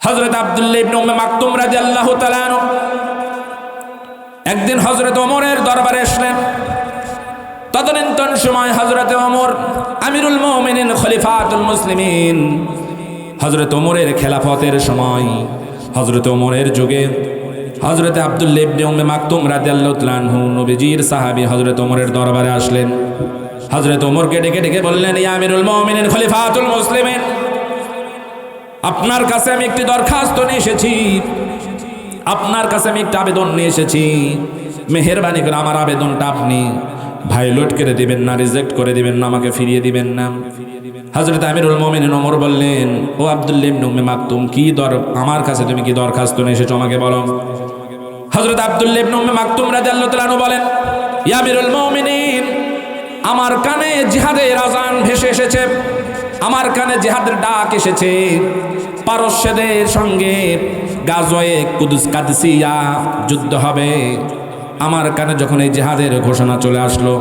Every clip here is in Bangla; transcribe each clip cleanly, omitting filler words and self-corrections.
হযরত আব্দুল্লাহ ইবনে উম্মে মাকতুম রাদিয়াল্লাহু তাআলা আনহু একদিন হযরত ওমরের দরবারে আসলেন। তদনীন্তন সময় হযরত ওমর আমিরুল মুমিনিন খলিফাতুল মুসলিমিন, হযরত ওমরের খেলাফতের সময়, হযরত ওমরের যুগে হযরত আব্দুল্লাহ ইবনে উম্মে মাকতুম রাদিয়াল্লাহু তাআলা আনহু নবীজির সাহাবী হযরত ওমরের দরবারে আসলেন। হযরত ওমরকে ডেকে ডেকে বললেন, ইয়া আমিরুল মুমিনিন খলিফাতুল মুসলিমিন, আপনার কাছে আমি একটি দরখাস্ত নিয়ে এসেছি, আপনার কাছে আমি একটা আবেদন নিয়ে এসেছি। মেহেরবানি করে আমার আবেদনটা আপনি ভায়োলেট করে দিবেন না, রিজেক্ট করে দিবেন না, আমাকে ফিরিয়ে দিবেন না। হযরত আমিরুল মুমিনিন ওমর বললেন, ও আব্দুল্লাহ ইবনে উম্মে মাকতুম, আমার কাছে তুমি কি দরখাস্ত নিয়ে এসেছো আমাকে বলো। হযরত আব্দুল্লাহ ইবনে উম্মে মাকতুম রাদিয়াল্লাহু তাআলা আনহু বলেন, ইয়া আমিরুল মুমিনিন, আমার কানে জিহাদের আযান ভেসে এসেছে, আমার কানে জিহাদের ডাক এসেছে। পারস্যদের সঙ্গে গাজওয়ে কুদুস কাদসিয়া যুদ্ধ হবে। আমার কানে যখন এই জিহাদের ঘোষণা চলে আসলো,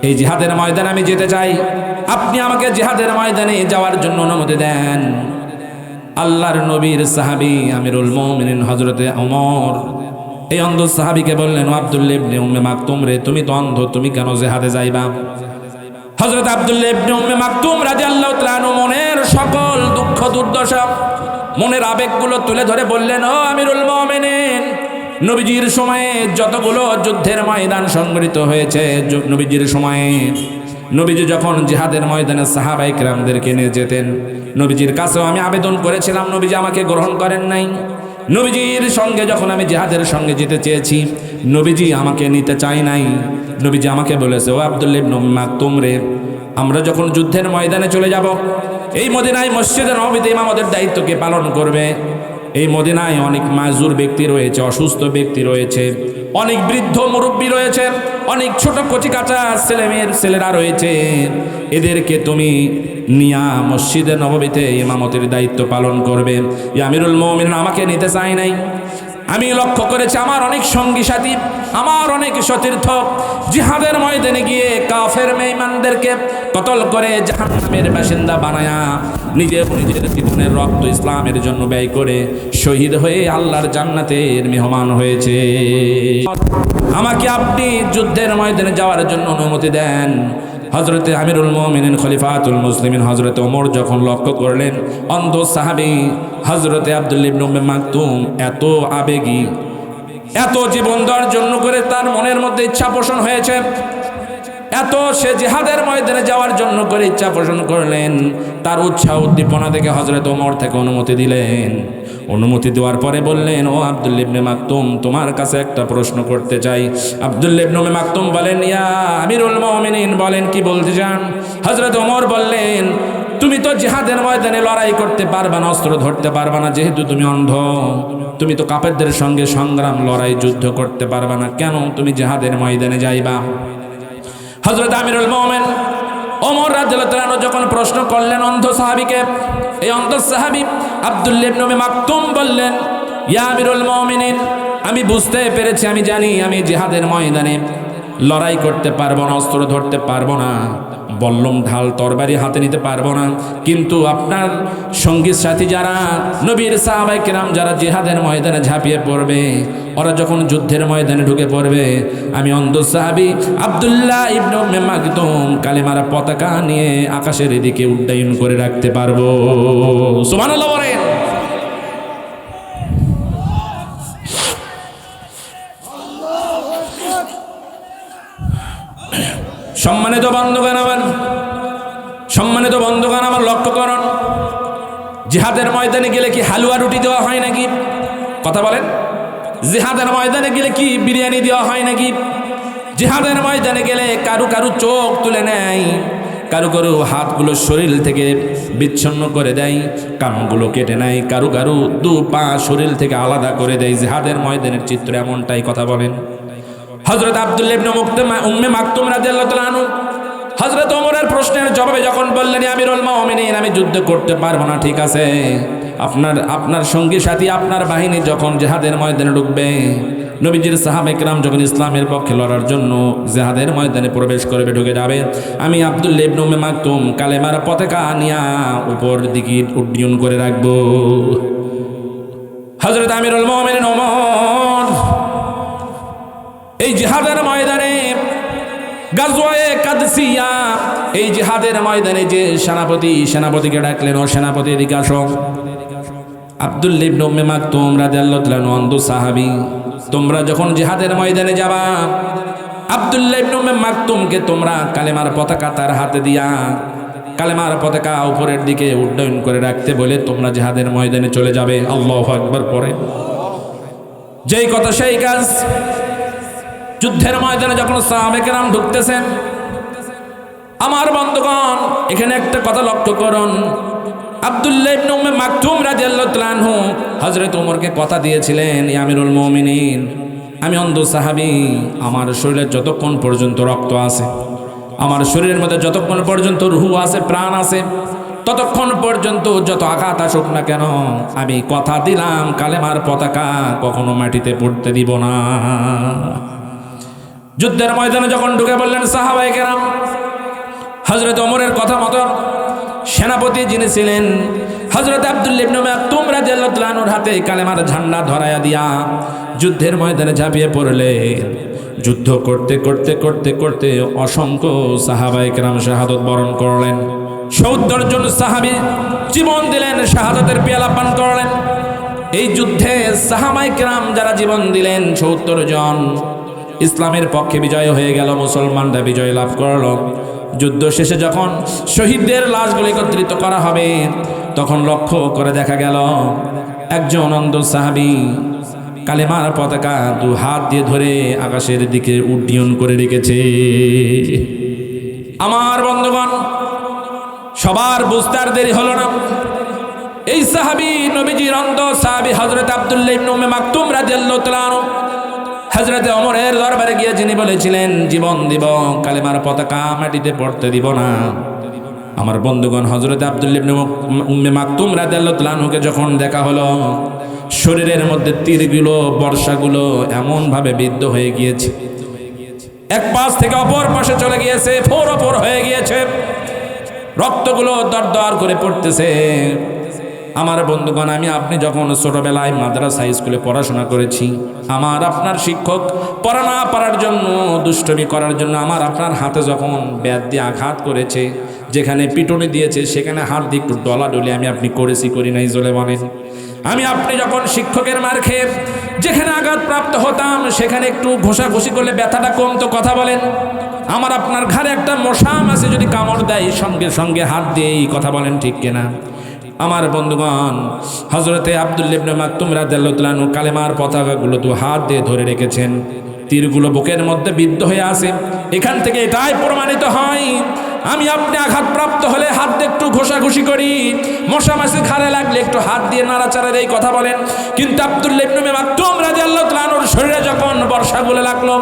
এই জিহাদের ময়দানে আমি যেতে চাই, আপনি আমাকে জিহাদের ময়দানে যাওয়ার জন্য অনুমতি দেন। আল্লাহর নবীর সাহাবী আমিরুল মুমিনিন হযরতে ওমর এই অন্ধ সাহাবীকে বললেন, ও আব্দুল্লাহ ইবনে উম্মে মাকতুম রে, তুমি তো অন্ধ, তুমি কেন জিহাদে যাইবা? হযরত আব্দুল্লাহ ইবনে উম্মে মাকতুম রাদিয়াল্লাহু তাআলা আনহু মনের সকল দুঃখ দুর্দশা, মনের আবেগগুলো তুলে ধরে বললেন, ও আমিরুল মুমিনিন, নবীজির সময়ে যতগুলো যুদ্ধের ময়দান সংগঠিত হয়েছে, নবীজির সময়ে নবীজি যখন জিহাদের ময়দানে সাহাবায়ে কেরামদেরকে নিয়ে যেতেন, নবীজির কাছেও আমি আবেদন করেছিলাম, নবীজি আমাকে গ্রহণ করেন নাই। নবীজির সঙ্গে যখন আমি জিহাদের সঙ্গে যেতে চেয়েছি, নবীজি আমাকে নিতে চাই নাই। নবীজি আমাকে বলেছে, ও আব্দুল্লাহ ইবনে উম্মে মাকতুম রে, আমরা যখন যুদ্ধের ময়দানে চলে যাব, এই মদিনায় মসজিদে নববীতে ইমামতের দায়িত্বকে পালন করবে। এই মদিনায় অনেক মাজুর ব্যক্তি রয়েছে, অসুস্থ ব্যক্তি রয়েছে, অনেক বৃদ্ধ মুরব্বী রয়েছে, অনেক ছোট কচি কাঁচা ছেলেরা রয়েছে। এদেরকে তুমি নিয়া মসজিদে নববীতে ইমামতের দায়িত্ব পালন করবে। আমিরুল মুমিনিন আমাকে নিতে চাই নাই। আমি লক্ষ্য করেছি আমার অনেক সঙ্গী সাথী, আমার অনেক সতীর্থ জিহাদের ময়দানে গিয়ে কাফের বেঈমানদেরকে কতল করে জাহান্নামের বাসিন্দা বানায়া নিজের জীবনের রক্ত ইসলামের জন্য ব্যয় করে শহীদ হয়ে আল্লাহর জান্নাতের মেহমান হয়েছে। আমাকে আপনি যুদ্ধের ময়দানে যাওয়ার জন্য অনুমতি দেন। হযরতে আমিরুল মুমিনিন খলিফাতুল মুসলিমিন হযরতে ওমর যখন লক্ষ্য করলেন অন্ধ সাহাবী হযরতে আব্দুল্লাহ ইবনে উম্মে মাকতুম এত আবেগী, এত জীবন দেওয়ার জন্য করে তার মনের মধ্যে ইচ্ছা পোষণ হয়েছে, এত সে জিহাদের ময়দানে যাওয়ার জন্য করে ইচ্ছা পোষণ করলেন, তার উৎসাহ উদ্দীপনা দেখে হযরত ওমর থেকে অনুমতি দিলেন। অনুমতি দেওয়ার পরে বললেন, ও আব্দুল্লাহ ইবনে মাকতুম, তোমার কাছে একটা প্রশ্ন করতে চাই। আব্দুল্লাহ ইবনে উম্মে মাকতুম বলেন, ইয়া আমিরুল মুমিনিন, বলেন কি বলতে চান? হযরত ওমর বললেন, তুমি তো জিহাদের ময়দানে লড়াই করতে পারবা না, অস্ত্র ধরতে পারবা না, যেহেতু তুমি অন্ধ, তুমি তো কাফেরদের সঙ্গে সংগ্রাম লড়াই যুদ্ধ করতে পারবা না, কেন তুমি জিহাদের ময়দানে যাইবা? হযরত আমিরুল মুমিনিন ওমর রাদিয়াল্লাহু তাআলা আনহু যখন প্রশ্ন করলেন অন্ধ সাহাবীকে, এই অন্ধ সাহাবী আব্দুল্লাহ ইবনে উম্মে মাকতুম বললেন, ইয়া আমিরুল মুমিনিন, আমি বুঝতে পেরেছি, আমি জানি আমি জিহাদের ময়দানে লড়াই করতে পারবো না, অস্ত্র ধরতে পারবো না, বল্লম ঢাল তরবারি হাতে নিতে পারবো না, কিন্তু আপনার সঙ্গী সাথী যারা নবীর সাহাবায়ে কেরাম যারা জিহাদের ময়দানে ঝাঁপিয়ে পড়বে, ওরা যখন যুদ্ধের ময়দানে ঢুকে পড়বে, আমি অন্ধ সাহাবী আব্দুল্লাহ ইবনে উম্মে মাকতুম কালেমার পতাকা নিয়ে আকাশের দিকে উড্ডয়ন করে রাখতে পারবো। সুবহানাল্লাহ বলেন। সম্মানিত বন্ধুগণ আমার লক্ষ্য করুন, জিহাদের ময়দানে গেলে কি হালুয়া রুটি দেওয়া হয় নাকি? কথা বলেন। জিহাদের ময়দানে গেলে কি বিরিয়ানি দেওয়া হয় নাকি? জিহাদের ময়দানে গেলে কারু কারু চোখ তুলে নেয়, কারু কারু হাতগুলো শরীর থেকে বিচ্ছিন্ন করে দেয়, কানগুলো কেটে নেয়, কারু কারু দু পা শরীর থেকে আলাদা করে দেয়। জিহাদের ময়দানের চিত্র এমনটাই। কথা বলেন। হযরত আব্দুল্লাহ ইবনে উম্মে মাকতুম রাদিয়াল্লাহু তাআলা আনহু হযরত ওমরের প্রশ্নের জবাবে যখন বললেন, আমিরুল মুমিনিন, আমি যুদ্ধ করতে পারবো না, ঠিক আছে, আপনার সঙ্গী সাথী আপনার বাহিনী যখন জিহাদের ময়দানে ঢুকবে, নবীজির সাহাবায়ে কেরাম যখন ইসলামের পক্ষে লড়ার জন্য জিহাদের ময়দানে প্রবেশ করবে, ঢুকে যাবে, আমি আব্দুল্লাহ ইবনে উম্মে মাকতুম কালেমার পতাকা নিয়া উপর দিকে উড্ডয়ন করে রাখবো। হযরত আমিরুল মুমিনিন ওমর এই জিহাদের ময়দানে, গাজওয়ায়ে কাদসিয়া, এই জিহাদের ময়দানে যে সেনাপতিকে ডাকলেন, ও সেনাপতি এদিকে আসো। আব্দুল্লাহ ইবনে উম্মে মাকতুম রাদিয়াল্লাহু তাআলা অন্ধ সাহাবী, তোমরা যখন জিহাদের ময়দানে যাবা, আব্দুল্লাহ ইবনে উম্মে মাকতুমকে তোমরা কালেমার পতাকা তার হাতে দিয়া কালেমার পতাকা উপরের দিকে উড্ডয়ন করে রাখতে বলে তোমরা জিহাদের ময়দানে চলে যাবে। আল্লাহু আকবার পড়ে। যেই কথা সেই কাজ। যুদ্ধের ময়দানে যখন সাহাবায়ে কেরাম ঢুকতেছেন, আমার বন্ধুগণ এখানে একটা কথা লক্ষ্য করুন। আব্দুল্লাহ ইবনে উম্মে মাকতুম রাদিয়াল্লাহু তাআলা আনহু হযরত ওমরকে কথা দিয়েছিলেন, ইয়া আমিরুল মুমিনিন, আমি অন্ধ সাহাবী, আমার শরীরে যতক্ষণ পর্যন্ত রক্ত আছে, আমার শরীরের মধ্যে যতক্ষণ পর্যন্ত রূহ আছে, প্রাণ আছে, ততক্ষণ পর্যন্ত যত আঘাত আসুক না কেন, আমি কথা দিলাম কালেমার পতাকা কখনো মাটিতে পড়তে দিব না। যুদ্ধের ময়দানে যখন ঢুকে বললেন সাহাবায়ে কেরাম, হযরত ওমরের কথা মতো সেনাপতি যিনি ছিলেন হযরত আব্দুল্লাহ ইবনে মাকতুম রাদিয়াল্লাহু তাআলা আনহুর হাতে কালেমার ঝান্ডা ধরায়া দিয়া যুদ্ধের ময়দানে ঝাঁপিয়ে পড়লেন। যুদ্ধ করতে করতে করতে করতে অসংখ্য সাহাবায়ে কেরাম শাহাদাত বরণ করলেন। ৭০ জন সাহাবী জীবন দিলেন, শাহাদাতের পেয়ালা পান করলেন। এই যুদ্ধে সাহাবায়ে কেরাম যারা জীবন দিলেন ৭০ জন, ইসলামের পক্ষে বিজয় হয়ে গেল, মুসলমানরা বিজয় লাভ করল। যুদ্ধ শেষে যখন শহীদদের লাশগুলো একত্রিত করা হবে, তখন লক্ষ্য করে দেখা গেল একজন অন্ধ সাহাবী কালেমার পতাকা 2 হাত দিয়ে ধরে আকাশের দিকে উড্ডয়ন করে রেখেছে। আমার বন্ধুগণ, সবার বুঝতে আর দেরি হলো না। এই সাহাবী নবীজির অন্ধ সাহাবী হযরত আব্দুল্লাহ ইবনে উম্মে মাকতুম রাদিয়াল্লাহু তাআলা আনহু হযরত ওমরের দরবারে গিয়ে যিনি বলেছিলেন জীবন দিব, কালেমার পতাকা মাটিতে পড়তে দিব না। আমার বন্ধুগণ, হযরত আব্দুল্লাহ ইবনে উম্মে মাকতুম রাদিয়াল্লাহু তাআলা আনহুকে যখন দেখা হলো, শরীরের মধ্যে তীরগুলো, বর্ষাগুলো এমন ভাবে বিদ্ধ হয়ে গিয়েছে, এক পাশ থেকে অপর পাশে চলে গিয়েছে, ফোর হয়ে গিয়েছে, রক্তগুলো দরদর করে পড়তেছে। আমার বন্ধুগণ, আমি আপনি যখন ছোটবেলায় মাদ্রাসা স্কুলে পড়াশোনা করেছি, আমার আপনার শিক্ষক পড়া না পারার জন্য, দুষ্টমি করার জন্য আমার আপনার হাতে যখন ব্যাট দিয়ে আঘাত করেছে, যেখানে পিটুনি দিয়েছে সেখানে হাত দিয়ে একটু ডলাডলি আমি আপনি করেছি, করি নাই জোরে বলেন? আমি আপনি যখন শিক্ষকের মার খেয়ে যেখানে আঘাত প্রাপ্ত হতাম সেখানে একটু ঘষাঘষি করলে ব্যথাটা কমতো, কথা বলেন? আমার আপনার ঘাড়ে একটা মশা মাছি যদি কামড় দেয়, সঙ্গে সঙ্গে হাত দিয়েই, কথা বলেন ঠিক কিনা? আমার বন্ধুগণ, হযরতে আব্দুল্লাহ ইবনে মাকতুম রাদিয়াল্লাহু তাআলা আনহু কালেমার পতাকাগুলো 2 হাত দিয়ে ধরে রেখেছেন, তীরগুলো বুকের মধ্যে বিদ্ধ হয়ে আছে। এখান থেকে এটাই প্রমাণিত হয়, আমি আপনি আঘাতপ্রাপ্ত হলে হাত দিয়ে একটু ঘষাঘষি করি, মশা মাছি ঘাড়ে লাগলে একটু হাত দিয়ে নাড়াচাড়া দেই, কথা বলেন? কিন্তু আব্দুল্লাহ ইবনে মাকতুম রাদিয়াল্লাহু তাআলা আনহুর শরীরে যখন বর্ষাগুলো লাগলো,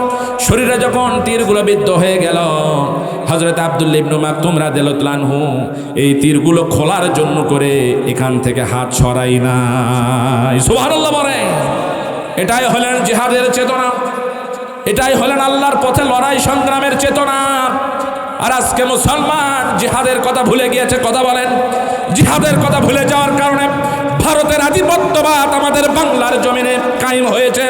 শরীরে যখন তীরগুলো বিদ্ধ হয়ে গেল, হযরত আব্দুল্লাহ ইবনে মাকতুম রাদিয়াল্লাহু তাআলা আনহু এই তীরগুলো খোলার জন্য করে এখান থেকে হাত সরাই নাই। সুবহানাল্লাহ বলেন। এটাই হলেন জিহাদের চেতনা, এটাই হলেন আল্লাহর পথে লড়াই সংগ্রামের চেতনা। আর আজকে মুসলমান জিহাদের কথা ভুলে গিয়েছে, কথা বলেন? জিহাদের কথা ভুলে যাওয়ার কারণে ভারতের আধিপত্যবাদ আমাদের বাংলার জমিনে কায়েম হয়েছে।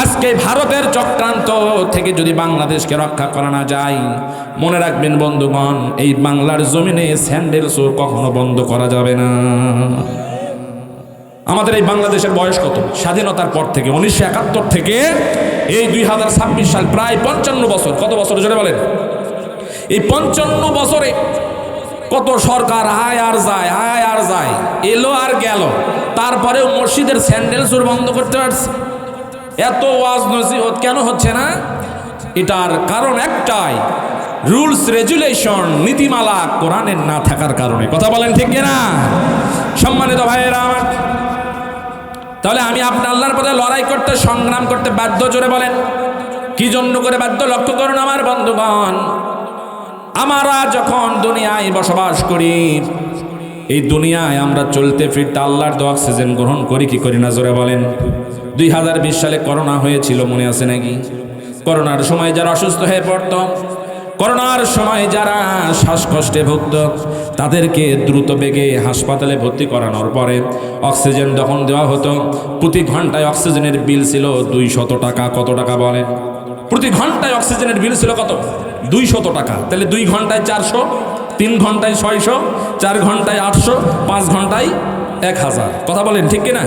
আজকে ভারতের চক্রান্ত থেকে যদি বাংলাদেশকে রক্ষা করা না যায়, মনে রাখবেন বন্ধুগণ, এই বাংলার জমিনে স্যান্ডেল শো কখনো বন্ধ করা যাবে না। আমাদের এই বাংলাদেশের বয়স কত? স্বাধীনতার পর থেকে 1971 থেকে এই 2026 সাল, প্রায় 55 বছর। কত বছর জোরে বলেন? এই 55 বছরে কত সরকার আয় আর যায়, এলো আর গেল, তারপরেও মসজিদের স্যান্ডেল শো বন্ধ করতে পারছে। এত ওয়াজ নসিহত কেন হচ্ছে না? এটার কারণ একটাই, রুলস রেগুলেশন, নীতিমালা কোরআনের না থাকার কারণে, কথা বলেন ঠিক কিনা? সম্মানিত ভাইয়েরা আমার, তাহলে আমি আপনি আল্লাহর পথে লড়াই করতে, সংগ্রাম করতে বাধ্য, জোরে বলেন? কি জন্য করে বাধ্য? লক্ষ্য করুন আমার বন্ধুগণ, আমরা যখন দুনিয়ায় বসবাস করি, এই দুনিয়ায় আমরা চলতে ফিরতে আল্লাহর দেওয়া অক্সিজেন গ্রহণ করি কি করি না, জোরে বলেন? 2020 সালে করোনা হয়েছিল, মনে আছে নাকি? করোনার সময় যারা অসুস্থ হয়ে পড়তো, করোনার সময় যারা শ্বাসকষ্টে ভুগত তাদেরকে দ্রুত বেগে হাসপাতালে ভর্তি করানোর পরে অক্সিজেন যখন দেওয়া হতো, প্রতি ঘন্টায় অক্সিজেনের বিল ছিল 200 টাকা। কত টাকা বলেন? প্রতি ঘন্টায় অক্সিজেনের বিল ছিল কত? 200 টাকা। তাহলে 2 ঘন্টায় 400, 3 ঘন্টায় 600, 4 ঘন্টায় 800, 5 ঘন্টায় 1000। কথা বলেন ঠিক কিনা?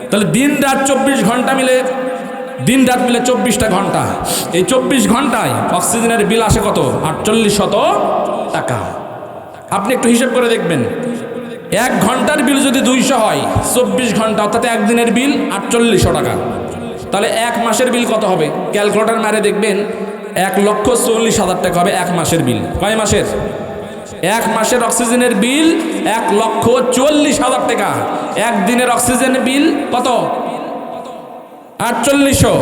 তাহলে দিন রাত 24 ঘন্টা মিলে, দিন রাত মিলে 24টা ঘন্টা। এই 24 ঘন্টায় অক্সিজেনের বিল আসে কত? 4800 টাকা। আপনি একটু হিসাব করে দেখবেন, 1 ঘন্টার বিল যদি 200 হয়, 24 ঘন্টা অর্থাৎ একদিনের বিল 4800 টাকা। তাহলে 1 মাসের বিল কত হবে? ক্যালকুলেটর মারে দেখবেন 1,40,000 টাকা হবে 1 মাসের বিল। কয় মাসের? 1 মাসের অক্সিজেনের বিল 1,40,000 টাকা। একদিনের অক্সিজেনের বিল কত? 4800।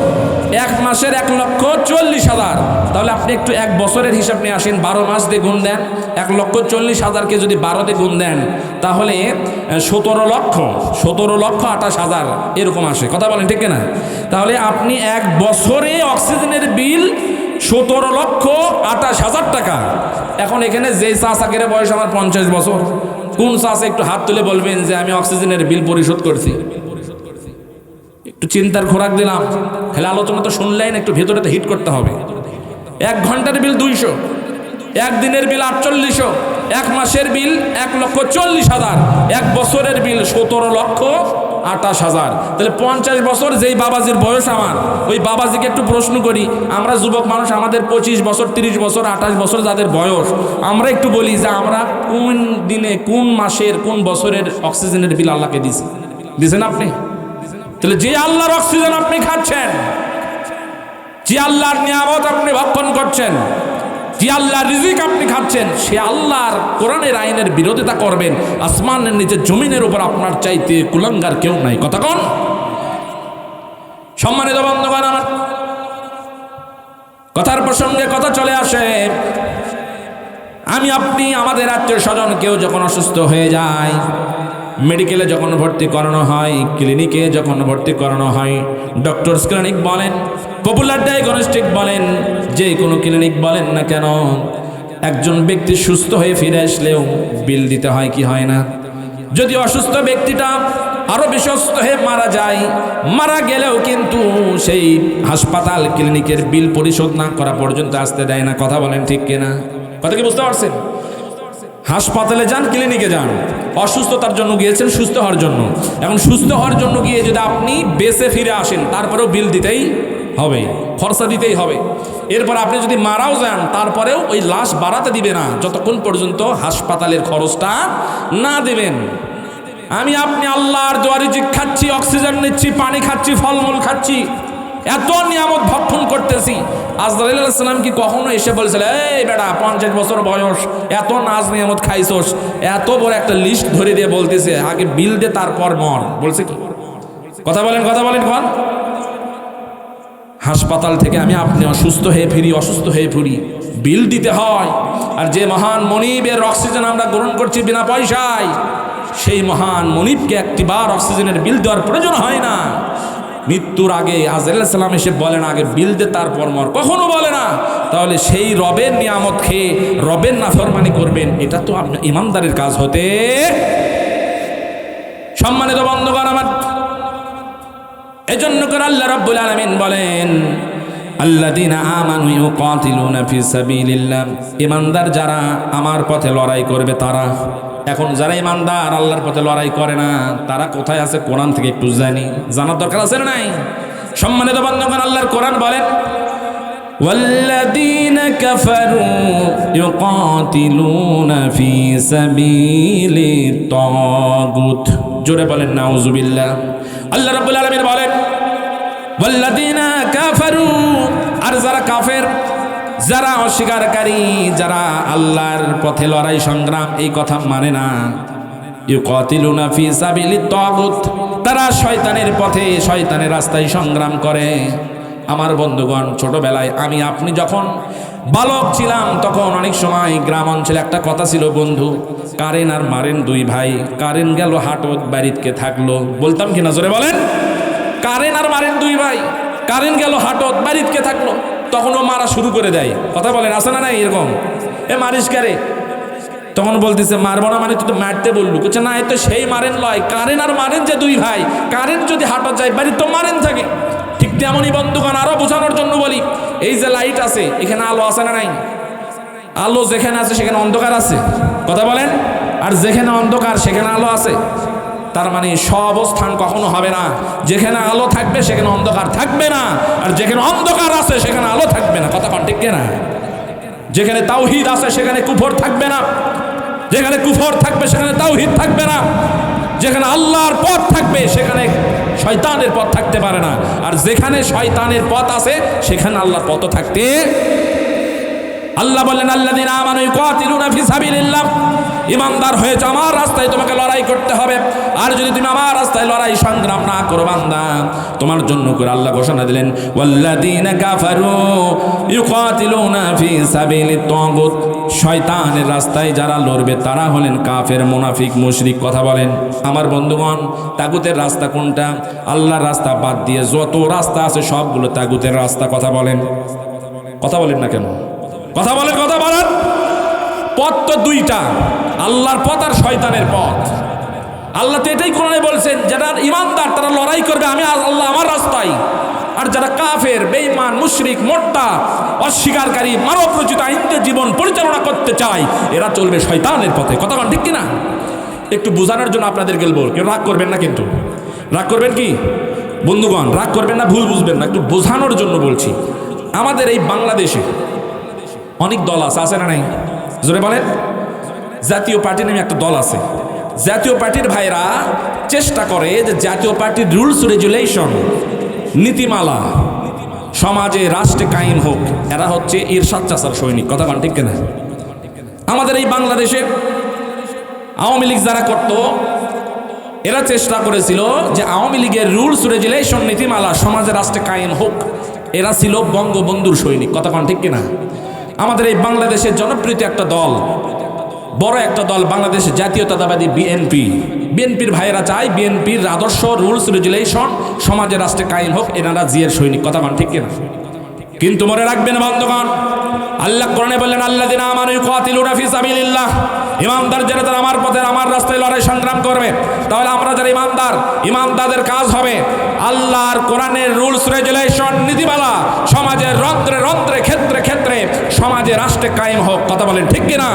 1 মাসের 1,40,000। তাহলে আপনি একটু 1 বছরের হিসাব নিয়ে আসেন, 12 মাস দিয়ে গুণ দেন। 1,40,000কে যদি 12 দিয়ে গুণ দেন তাহলে 17,28,000 এরকম আসে। কথা বলেন ঠিক না? তাহলে আপনি 1 বছরে অক্সিজেনের বিল 17,28,000 টাকা। এখন এখানে যে চাচাকের বয়স আমার 50 বছর, কোন চাচা একটু হাত তুলে বলবেন যে আমি অক্সিজেনের বিল পরিশোধ করছি? একটু চিন্তার খোরাক দিলাম। খেলে আলোচনা তো শুনলেন, একটু ভেতরেতে হিট করতে হবে। 1 ঘন্টার বিল 200, একদিনের বিল 4800, 1 মাসের বিল 1,40,000, 1 বছরের বিল 17,28,000। তাহলে 50 বছর যেই বাবাজির বয়স আমার, ওই বাবাজিকে একটু প্রশ্ন করি, আমরা যুবক মানুষ, আমাদের 25 বছর, 30 বছর, 28 বছর যাদের বয়স, আমরা একটু বলি যে আমরা কোন দিনে, কোন মাসের, কোন বছরের অক্সিজেনের বিল আল্লাহকে দিছেন আপনি? তাহলে যে আল্লাহর অক্সিজেন আপনি খাচ্ছেন, যে আল্লাহর নিয়ামত আপনি ভক্ষণ করছেন, যে আল্লাহর রিজিক আপনি খাচ্ছেন, সে আল্লাহর কোরআনের আইনের বিরোধিতা করবেন, আসমানের নিচে জমিনের উপর আপনার চাইতে কুলাঙ্গার কেউ নাই। কথা কোন? সম্মানিত বন্ধুগণ আমার, কথার প্রসঙ্গে কথা চলে আসে। আমি আপনি, আমাদের আত্মীয় স্বজন কেউ যখন অসুস্থ হয়ে যায়, মেডিকেলে যখন ভর্তি করানো হয়, ক্লিনিকে যখন ভর্তি করানো হয়, ডক্টরস ক্লিনিক বলেন, পপুলার ডায়াগনস্টিক বলেন, যে কোনো ক্লিনিক বলেন না কেন, একজন ব্যক্তি সুস্থ হয়ে ফিরে আসলেও বিল দিতে হয় কি হয় না? যদি অসুস্থ ব্যক্তিটা আরো বেশি অসুস্থ হয়ে মারা যায়, মারা গেলেও কিন্তু সেই হাসপাতাল ক্লিনিকের বিল পরিশোধ না করা পর্যন্ত আসতে দেয় না। কথা বলেন ঠিক কিনা? কথা কি বুঝতে পারছেন? হাসপাতালে যান, ক্লিনিকে যান, অসুস্থতার জন্য গিয়েছেন, সুস্থ হওয়ার জন্য। এখন সুস্থ হওয়ার জন্য গিয়ে যদি আপনি বেঁচে ফিরে আসেন, তারপরেও বিল দিতেই হবে, খরচা দিতেই হবে। এরপর আপনি যদি মারাও যান, তারপরেও ওই লাশ বাড়াতে দিবে না যতক্ষণ পর্যন্ত হাসপাতালের খরচটা না দেবেন। আমি আপনি আল্লাহর দোয়া রিজিক খাচ্ছি, অক্সিজেন নিচ্ছি, পানি খাচ্ছি, ফলমূল খাচ্ছি, এত নিয়ামত ভক্ষণ করতেছি। আজরাইল আলাইহিস সালাম কি কখনো এসে বলেছিল, এই বেটা 50 বছর বয়স, এত নাজ নিয়ামত খাইছস? এত বড় একটা লিস্ট ধরে দিয়ে বলতেছে আগে বিল দে তারপর মর। বলছে কি? কথা বলেন, কথা বলেন। কোন হাসপাতাল থেকে আমি আপনি অসুস্থ হয়ে ফিরি, বিল দিতে হয়। আর যে মহান মনিবের অক্সিজেন আমরা গ্রহণ করছি বিনা পয়সায়, সেই মহান মনিবকে একটিবার অক্সিজেনের বিল দেওয়ার প্রয়োজন হয় না। মৃত্যুর আগে আজরাইল আলাইহিস সালাম এসে বলেন আগে বিল দে তারপর মর, কখনো বলে না। তাহলে সেই রবের নিয়ামত খেয়ে রবের নাফরমানি করবেন, এটা তো আপনি ইমানদারের কাজ হতে। সম্মানিত বন্ধুগণ আমার, এজন্য করে আল্লাহ রাব্বুল আলামিন বলেন, আল্লাযীনা আমানু ইউকাতিলুনা ফি সাবিলিল্লাহ, ইমানদার যারা আমার পথে লড়াই করবে তারা। এখন যারা ইমানদার আল্লাহর পথে লড়াই করে না, তারা কোথায় আছে কোরআন থেকে একটু জানার দরকার আছে না নাই? সম্মানিত বন্ধুগণ, আল্লাহর কোরআন বলেন, ওয়াল্লাযীনা কাফারু ইউকাতিলুনা ফি সাবিলিত তাগুত। জোরে বলেন নাউযুবিল্লাহ। আল্লাহ রাব্বুল আলামিন বলেন, ওয়াল্লাযীনা কাফারু, আর যারা কাফের, যারা অস্বীকারী, যারা আল্লাহর পথে লড়াই সংগ্রাম এই কথা মানে না, ইউকাতিলুনা ফি সাবিলিত তাগুত, তারা শয়তানের পথে, শয়তানের রাস্তায় সংগ্রাম করে। আমার বন্ধুগণ, ছোটবেলায় আমি আপনি যখন বালক ছিলাম, তখন অনেক সময় গ্রাম অঞ্চলে একটা কথা ছিল, বন্ধু, কারেন আর মারেন দুই ভাই, কারেন গেল হাটত বাড়িতে থাকলো। বলতাম কিনা? জোরে বলেন। কারেন আর মারেন দুই ভাই, কারেন গেল হাটত বাড়িতে থাকলো। তখন ও মারা শুরু করে দেয়। কথা বলেন, আসে না নাই এরকম? এ মারিস কারে? তখন বলতেছে মারবো না মানে তুই তো মারতে বললু। বলছে না, এ তো সেই মারেন লয়, কারেন আর মারেন যে দুই ভাই, কারেন্ট যদি হাঁটা যায় বাড়ি তো মারেন থাকে। ঠিক তেমনই বন্ধুগণ, আরো বোঝানোর জন্য বলি, এই যে লাইট আছে এখানে আলো আছে না নাই? আলো যেখানে আছে সেখানে অন্ধকার আছে। কথা বলেন। আর যেখানে অন্ধকার সেখানে আলো আছে। তার মানে সহাবস্থান কখনো হবে না। যেখানে আলো থাকবে সেখানে অন্ধকার থাকবে না, আর যেখানে অন্ধকার আছে সেখানে আলো থাকবে না। কথা ঠিক না? যেখানে তাওহীদ আছে সেখানে কুফর থাকবে না, যেখানে কুফর থাকবে সেখানে তাওহীদ থাকবে না, যেখানে আল্লাহর পথ থাকবে সেখানে শয়তানের পথ থাকতে পারে না, আর যেখানে শয়তানের পথ আছে সেখানে আল্লাহর পথ থাকতে। আল্লাহ বললেন আল্লাযীনা আমানু ইউকাতিলুনা ফি সাবিলিল্লাহ, ঈমানদার হয়েছে আমার রাস্তায় তোমাকে লড়াই করতে হবে। আর যদি তুমি আমার রাস্তায় লড়াই সংগ্রাম না করো বান্দা, তোমার জন্য করে আল্লাহ ঘোষণা দিলেন ওয়াল্লাযীনা কাফারু ইউকাতিলুনা ফি সাবিলিত তাগুত, শয়তানের রাস্তায় যারা লড়বে তারা হলেন কাফের, মুনাফিক, মুশরিক। কথা বলেন আমার বন্ধুগণ, তাগুতের রাস্তা কোনটা? আল্লাহর রাস্তা বাদ দিয়ে যত রাস্তা আছে সবগুলো তাগুতের রাস্তা। কথা বলেন, কথা বলেন না কেন? কথা বলেন, কথা বলেন। পথ তো দুইটা, আল্লাহর পথ আর শয়তানের পথ। আল্লাহ তো এটাই কোরআনে বলছেন, যারা ঈমানদার তারা লড়াই করবে আমি আল্লাহ আমার রাস্তায়, আর যারা কাফের, বেঈমান, মুশরিক, মোরতাদ, অস্বীকারী, মানব রচিত আইনকে জীবন পরিচালনা করতে চায়, এরা চলবে শয়তানের পথে। কথা বলেন ঠিক কিনা? একটু বোঝানোর জন্য আপনাদের বলবো, কেউ রাগ করবেন না কিন্তু। রাগ করবেন কি বন্ধুগণ? রাগ করবেন না, ভুল বুঝবেন না, একটু বোঝানোর জন্য বলছি। আমাদের এই বাংলাদেশে অনেক দল আছে না নাই? জোরে বলেন। জাতীয় পার্টি নামে একটা দল আছে। জাতীয় পার্টির ভাইরা চেষ্টা করে যে জাতীয় পার্টির রুলস রেগুলেশন, নীতিমালা সমাজে রাষ্ট্রে কায়েম হোক। এরা হচ্ছে ইরশাদ চাচার সৈনিক। কথা ঠিক কিনা? আমাদের এই বাংলাদেশে আওয়ামী লীগ যারা করত, এরা চেষ্টা করেছিল যে আওয়ামী লীগের রুলস রেগুলেশন, নীতিমালা সমাজে রাষ্ট্রে কায়েম হোক। এরা ছিল বঙ্গবন্ধুর সৈনিক। কথা ঠিক কিনা? আমাদের এই বাংলাদেশের জনপ্রিয় একটা দল, বড় একটা দল, বাংলাদেশ জাতীয়তাবাদী বিএনপি। বিএনপির ভাইয়েরা চায় বিএনপির আদর্শ, রুলস রেগুলেশন সমাজে রাষ্ট্রে কায়েম হোক। এনারা জিয়ের সৈনিক। কথা ঠিক কিনা? কিন্তু মনে রাখবেন বন্ধুগণ, আল্লাহ কোরআনে বললেন আল্লাযীনা আমানু ইউকাতিলুনা ফি সাবিলিল্লাহ, ঈমানদার যারা তারা আমার পথে আমার রাস্তায় লড়াই সংগ্রাম করবে। তাহলে আমরা যারা ঈমানদার, ঈমানদারদের কাজ হবে আল্লাহর কোরআনের রুলস রেগুলেশন, নীতিমালা সমাজের রন্ধ্রে রন্ধ্রে, ক্ষেত্রে ক্ষেত্রে সমাজে রাষ্ট্রে কায়েম হোক। কথা বলেন ঠিক কিনা?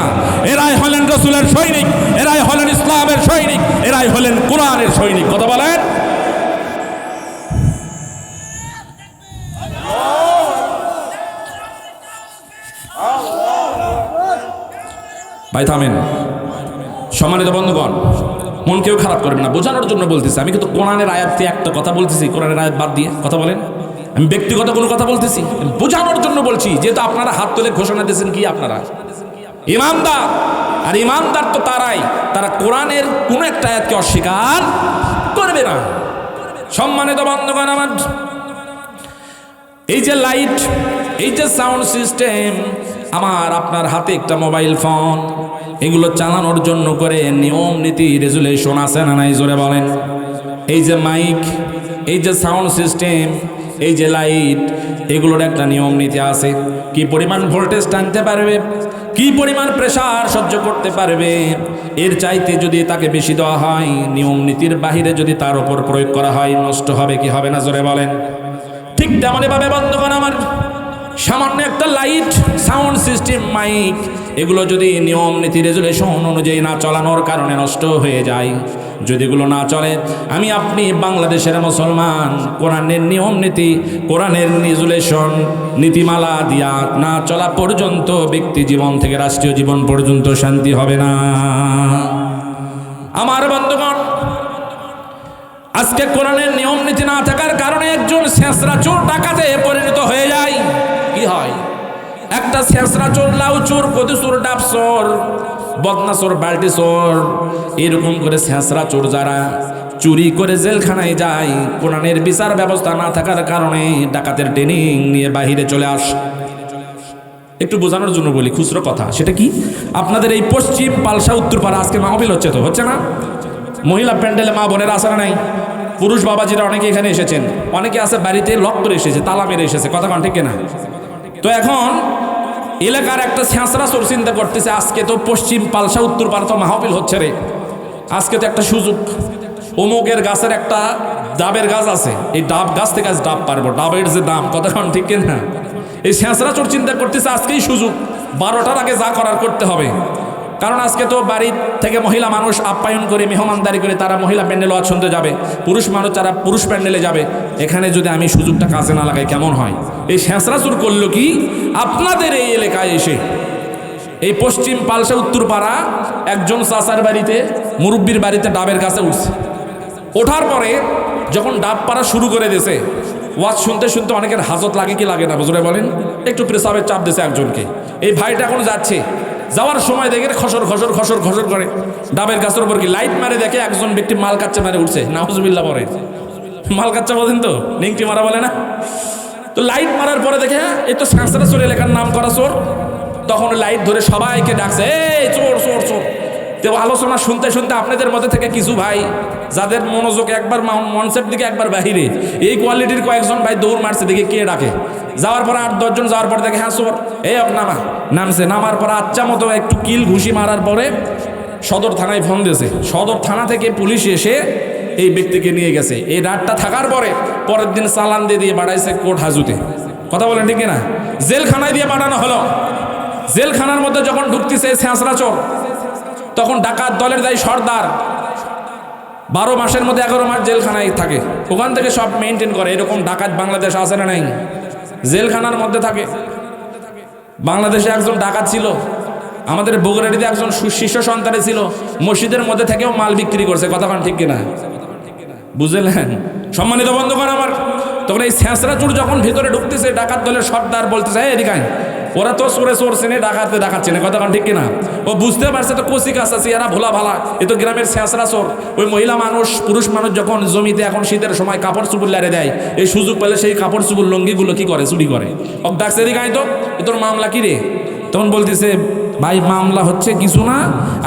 এরাই হলেন রাসূলের সৈনিক, এরাই হলেন ইসলামের সৈনিক, এরাই হলেন কোরআনের সৈনিক। কথা বলেন। ভাই থামেন। সম্মানিত বন্ধুগণ, মন কেউ খারাপ করবে না, বোঝানোর জন্য বলতেছি। আমি কিন্তু কোরআনের আয়াতে একটা কথা বলতেছি, কোরআনের আয়াত বাদ দিয়ে। কথা বলেন। আমি ব্যক্তিগত কোনো কথা বলতেছি, বোঝানোর জন্য বলছি। যেহেতু আপনারা হাত তুলে ঘোষণা দিয়েছেন কি আপনারা ঈমানদার, আর ঈমানদার তো তারাই তারা কোরআনের কোনো একটা আয়াতকে অস্বীকার করবে না। সম্মানিত বন্ধুগণ আমার, এই যে লাইট, এই যে সাউন্ড সিস্টেম, আমার আপনার হাতে একটা মোবাইল ফোন, এগুলো চালানোর জন্য করে নিয়ম নীতি রেজুলেশন আছে না নাই? জোরে বলেন। এই যে মাইক, এই যে সাউন্ড সিস্টেম, এই যে লাইট, এগুলোর একটা নিয়ম নীতি আছে। কি পরিমাণ ভোল্টেজ টানতে পারবে, কি পরিমাণ প্রেসার সহ্য করতে পারবে, এর চাইতে যদি তাকে বেশি দেওয়া হয়, নিয়ম নীতির বাহিরে যদি তার উপর প্রয়োগ করা হয়, নষ্ট হবে কি হবে না? জোরে বলেন। ঠিক তেমনই ভাবে বন্ধুগণ আমার, সামান্য একটা লাইট, সাউন্ড সিস্টেম, মাইক, এগুলো যদি নিয়ম নীতি রেজুলেশন অনুযায়ী না চলানোর কারণে নষ্ট হয়ে যায়, যদি এগুলো না চলে, আমি আপনি বাংলাদেশের মুসলমান কোরআনের নিয়ম নীতি, কোরআনের রেজুলেশন, নীতিমালা দিয়া না চলা পর্যন্ত ব্যক্তি জীবন থেকে রাষ্ট্রীয় জীবন পর্যন্ত শান্তি হবে না। আমার বন্ধুগণ, আজকে কোরআনের নিয়ম নীতি না থাকার কারণে একজন ছেঁচড়া চোর ডাকাতে পরিণত হয়ে যায়। কি হয়? একটা ছেঁচড়া চোর, লাউ চোর, কদু চোর, ডাব চোর, বদনা চোর, বাল্টি চোর, এরকম করে ছেঁচড়া চোর যারা চুরি করে জেলখানায় যায়, কোরআনের বিচার ব্যবস্থা না থাকার কারণে ডাকাতের ট্রেনিং নিয়ে বাহিরে চলে আসে। একটু বোঝানোর জন্য বলি খুচরো কথা, সেটা কি? আপনাদের এই পশ্চিম পালসা উত্তরপাড়া আজকে মাহফিল হচ্ছে, তো হচ্ছে না? মহিলা প্যান্ডেলে মা বোনেরা আসে না নাই? পুরুষ বাবাজিরা অনেকে এখানে এসেছেন, অনেকে আছে বাড়িতে লক করে এসেছে, তালা মেরে এসেছে। কথা ঠিক না? তো এখন এলাকার একটা ছেঁচড়া চোর চিন্তা করতেছে, আজকে তো পশ্চিম পালসা উত্তর পালসা মাহফিল হচ্ছে রে, আজকে তো একটা সুযোগ, অমুকের গাছের একটা ডাবের গাছ আছে, এই ডাব গাছ থেকে আজ ডাব পারবো, ডাবের যে দাম কতক্ষণ, ঠিক কিনা? এই ছেঁচড়া চোর চিন্তা করতেছে আজকেই সুযোগ, 12টার আগে যা করার করতে হবে। কারণ আজকে তো বাড়ি থেকে মহিলা মানুষ আপ্যায়ন করে মেহমানদারি করে তারা মহিলা প্যান্ডেল ওয়াজ শুনতে যাবে, পুরুষ মানুষ তারা পুরুষ প্যান্ডেলে যাবে। এখানে যদি আমি সুযোগটা কাজে না লাগাই কেমন হয়? এই ছেঁচড়া চোর করলো কি, আপনাদের এই এলাকায় এসে এই পশ্চিম পালসা উত্তর পাড়া একজন চাচার বাড়িতে, মুরব্বীর বাড়িতে ডাবের গাছে উঠছে। ওঠার পরে যখন ডাব পাড়া শুরু করে দিয়েছে, ওয়াজ শুনতে শুনতে অনেকের হাজত লাগে কি লাগে না বুঝলে বলেন, একটু প্রেসাবের চাপ দিয়েছে একজনকে। এই ভাইটা এখন যাচ্ছে, যাওয়ার সময় দেখে খসর খসর খসর খসর করে ডাবের গাছের উপর কি লাইট মারে, দেখে একজন ব্যক্তি মাল কাচ্চা মারে উঠছে, নাউজুবিল্লাহ পরে, মাল কাচ্চা বলেন তো, নিংটি মারা বলে না? তো লাইট মারার পরে দেখে এই তো ছেঁচড়া চোর, এলাকার নাম করা চোর। তখন লাইট ধরে সবাইকে ডাকছে, এই চোর চোর চোর। তো আলোচনা শুনতে শুনতে আপনাদের মধ্যে থেকে কিছু ভাই যাদের মনোযোগ একবার মঞ্চের দিকে একবার বাহিরে, এই কোয়ালিটির কয়েকজন ভাই দৌড় মারছে, দেখে কে ডাকে। যাওয়ার পরে 8-10 জন যাওয়ার পরে দেখে হ্যাঁ চোর, এই নামা, নামছে। নামার পরে আচ্ছা মতো একটু কিল ঘুষি মারার পরে সদর থানায় ফোন দিয়েছে। সদর থানা থেকে পুলিশ এসে এই ব্যক্তিকে নিয়ে গেছে। এই রাতটা থাকার পরে পরের দিন চালান দিয়ে বাড়াইছে কোর্ট হাজুতে। কথা বলেন ঠিক না? জেলখানায় দিয়ে পাঠানো হলো। জেলখানার মধ্যে যখন ঢুকতেছে ছেঁচড়া চোর, তখন ডাকাত দলের দায়ী সর্দার 12 মাসের মধ্যে 11 মাস জেলখানায় থাকে, ওখান থেকে সব মেনটেন করে। এরকম ডাকাত বাংলাদেশ আছে না নাই? জেলখানার মধ্যে থাকে। বাংলাদেশে একজন ডাকাত ছিল, আমাদের বগুড়াটিতে একজন শীর্ষ সন্তানে ছিল, মসজিদের মধ্যে থেকেও মাল বিক্রি করছে। কথাক্ষণ ঠিক কিনা? বুঝলেন সম্মানিত বন্ধুগণ আমার? তখন এই ছেঁচড়া চোর যখন ভিতরে ঢুকতেছে, ডাকাত দলের সর্দার বলতেছে, এদিকে ওরা তো চোরে চোর চেনে, ডাকাতে ডাকাত চেনে। কথাক্ষণ ঠিক কিনা? ও বুঝতে পারছে তো কচি কাছ আছে, এরা ভোলা ভালা, এ তো গ্রামের ছেঁচড়া চোর। ওই মহিলা মানুষ পুরুষ মানুষ যখন জমিতে এখন শীতের সময় কাপড় চুপুর লাড়ে দেয়, এই সুযোগ পেলে সেই কাপড় চুপুর লঙ্গিগুলো কি করে, চুরি করে। ও ডাকছে, এদিকে তো এ তোর মামলা কি রে? তখন বলতেছে, ভাই মামলা হচ্ছে কিছু না,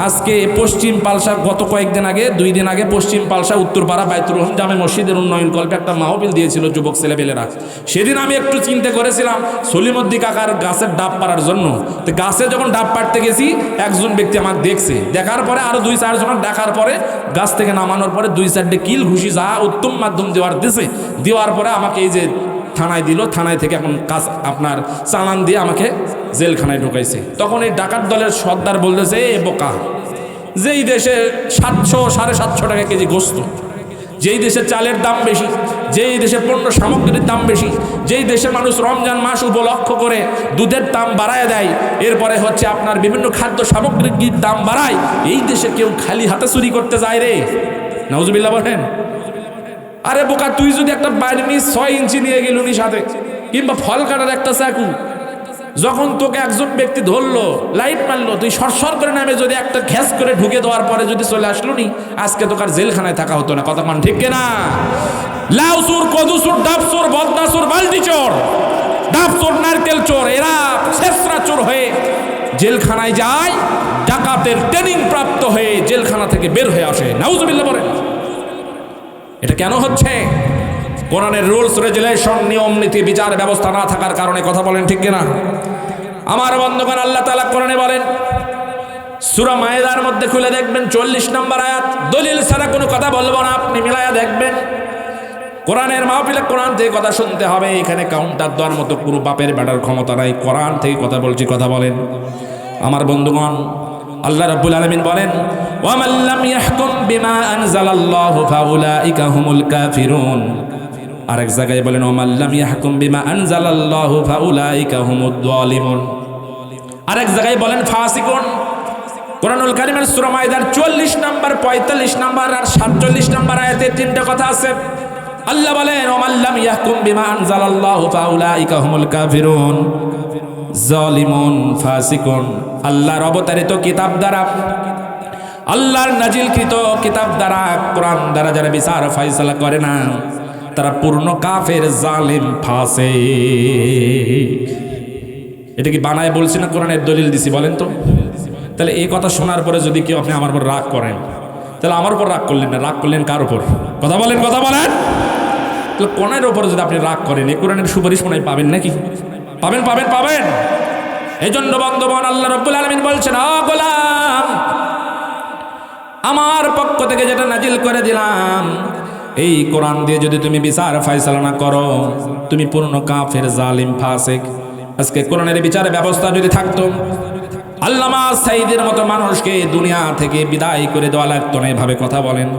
আজকে পশ্চিম পালসা গত কয়েকদিন আগে 2 দিন আগে পশ্চিম পালসা উত্তরপাড়া বাইতুর রহমান জামে মসজিদের উন্নয়ন কল্পে একটা মাহফিল দিয়েছিল যুবক ছেলেপেলেরা। সেদিন আমি একটু চিন্তা করেছিলাম সলিমুদ্দি কাকার গাছের ডাব পাড়ার জন্য। তো গাছে যখন ডাব পাড়তে গেছি, একজন ব্যক্তি আমাকে দেখছে, দেখার পরে আরো 2-4 জন ডাকার পরে গাছ থেকে নামানোর পরে 2-4টে কিল ঘুষি যা উত্তম মাধ্যম দেওয়ার পরে আমাকে এই যে থানায় দিল। থানায় থেকে এখন কাজ আপনার চালান দিয়ে আমাকে জেলখানায় ঢুকাইছে। তখন এই ডাকাত দলের সর্দার বলতেছে, এ বোকা, যেই দেশে 700-750 টাকা কেজি গোস্ত, যেই দেশে চালের দাম বেশি, যেই দেশে পণ্য সামগ্রীর দাম বেশি, যেই দেশের মানুষ রমজান মাস উপলক্ষ করে দুধের দাম বাড়ায় দেয়, এরপরে হচ্ছে আপনার বিভিন্ন খাদ্য সামগ্রীর দাম বাড়ায়, এই দেশে কেউ খালি হাতে চুরি করতে যায় রে? নাউজুবিল্লাহ বলেন। আরে বোকা, তুই যদি একটা বার্মি 6 ইঞ্চি নিয়ে গেলুনি সাথে, কিংবা ফল কাটার একটা চাকু, যখন তোকে একজন ব্যক্তি ধরলো, লাইট মারলো, তুই সরসর করে নামে যদি একটা ঘ্যাস করে ঢুকে দেওয়ার পরে যদি চলে আসলো নি, আজকে তোকে আর জেলখানায় থাকা হতো না। কথা মান ঠিক কিনা? লাউ চোর, কদু চোর, ডাব চোর, বদনা চোর, বালতি চোর, ডাব চোর, নারকেল চোর, এরা ছেঁচড়া চোর হয়ে জেলখানায় যায়, ডাকাতের ট্রেনিং প্রাপ্ত হয়ে জেলখানা থেকে বের হয়ে আসে। নাউজুবিল্লাহ বলেন। এটা কেন হচ্ছে? কোরআনের রুলস রেগুলেশন, নিয়ম নীতি বিচার ব্যবস্থা না থাকার কারণে। কথা বলেন ঠিক কিনা? আমার বন্ধুগণ, আল্লাহ তাআলা কোরআনে বলেন, সূরা মায়েদার মধ্যে খুলে দেখবেন 40 নম্বর আয়াত। দলিল ছাড়া কোনো কথা বলবো না, আপনি মিলায়া দেখবেন। কোরআনের মাহফিলে কোরআন থেকে কথা শুনতে হবে। এখানে কাউন্টার দেওয়ার মতো পুরো বাপের বেটার ক্ষমতা নাই। কোরআন থেকে কথা বলছি, কথা বলেন। আমার বন্ধুগণ, আল্লাহ রাব্বুল আলামিন বলেন, ওয়ামান লাম ইয়াহকুম বিমা আনজালাল্লাহু ফাউলাইকা হুমুল কাফিরুন। আরেক জায়গায় বলেন, ওয়ামান লাম ইয়াহকুম বিমা আনজালাল্লাহু ফাউলাইকা হুমুদ যালিমুন। আরেক জায়গায় বলেন ফাসিকুন। কোরআনুল কারীমের সূরা মায়েদার 40 নম্বর, 45 নম্বর আর 47 নম্বর আয়াতে 3টা কথা আছে। আল্লাহ বলেন, ওয়ামান লাম ইয়াহকুম বিমা আনজালাল্লাহু ফাউলাইকা হুমুল কাফিরুন, জালিমুন, ফাসিকুন। আল্লাহর অবতারিত কিতাব দ্বারা, আল্লাহর নাজিলকৃত কিতাব দ্বারা, কোরআন দ্বারা যারা বিচার ফয়সালা করে না, তারা পূর্ণ কাফের, জালিম, ফাসিক। এটা কি বানায় বলছি না, কোরআনের দলিল দিছি? বলেন তো। তাহলে এই কথা শোনার পরে যদি কেউ আপনি আমার উপর রাগ করেন, তাহলে আমার উপর রাগ করলেন না, রাগ করলেন কার উপর? কথা বলেন, কথা বলেন। তাহলে কোরআনের উপর যদি আপনি রাগ করেন, এই কোরআনের সুপারিশ মনে পাবেন নাকি? পাবেন পাবেন পাবেন। এই জন্য বন্ধুগণ আল্লাহ রাব্বুল আলামিন বলছেন, ও গোলাম, আমার পক্ষ থেকে যেটা নাজিল করে দিলাম, এই কোরআন দিয়ে যদি তুমি বিচার ফয়সালা না করো, তুমি পূর্ণ কাফের, জালিম, ফাসিক। আজকে কোরআনের বিচার ব্যবস্থা যদি থাকতো, আল্লামা সাইদের মতো মানুষকে দুনিয়া থেকে বিদায় করে দেওয়া লাগতো না। এভাবে কথা বলেন।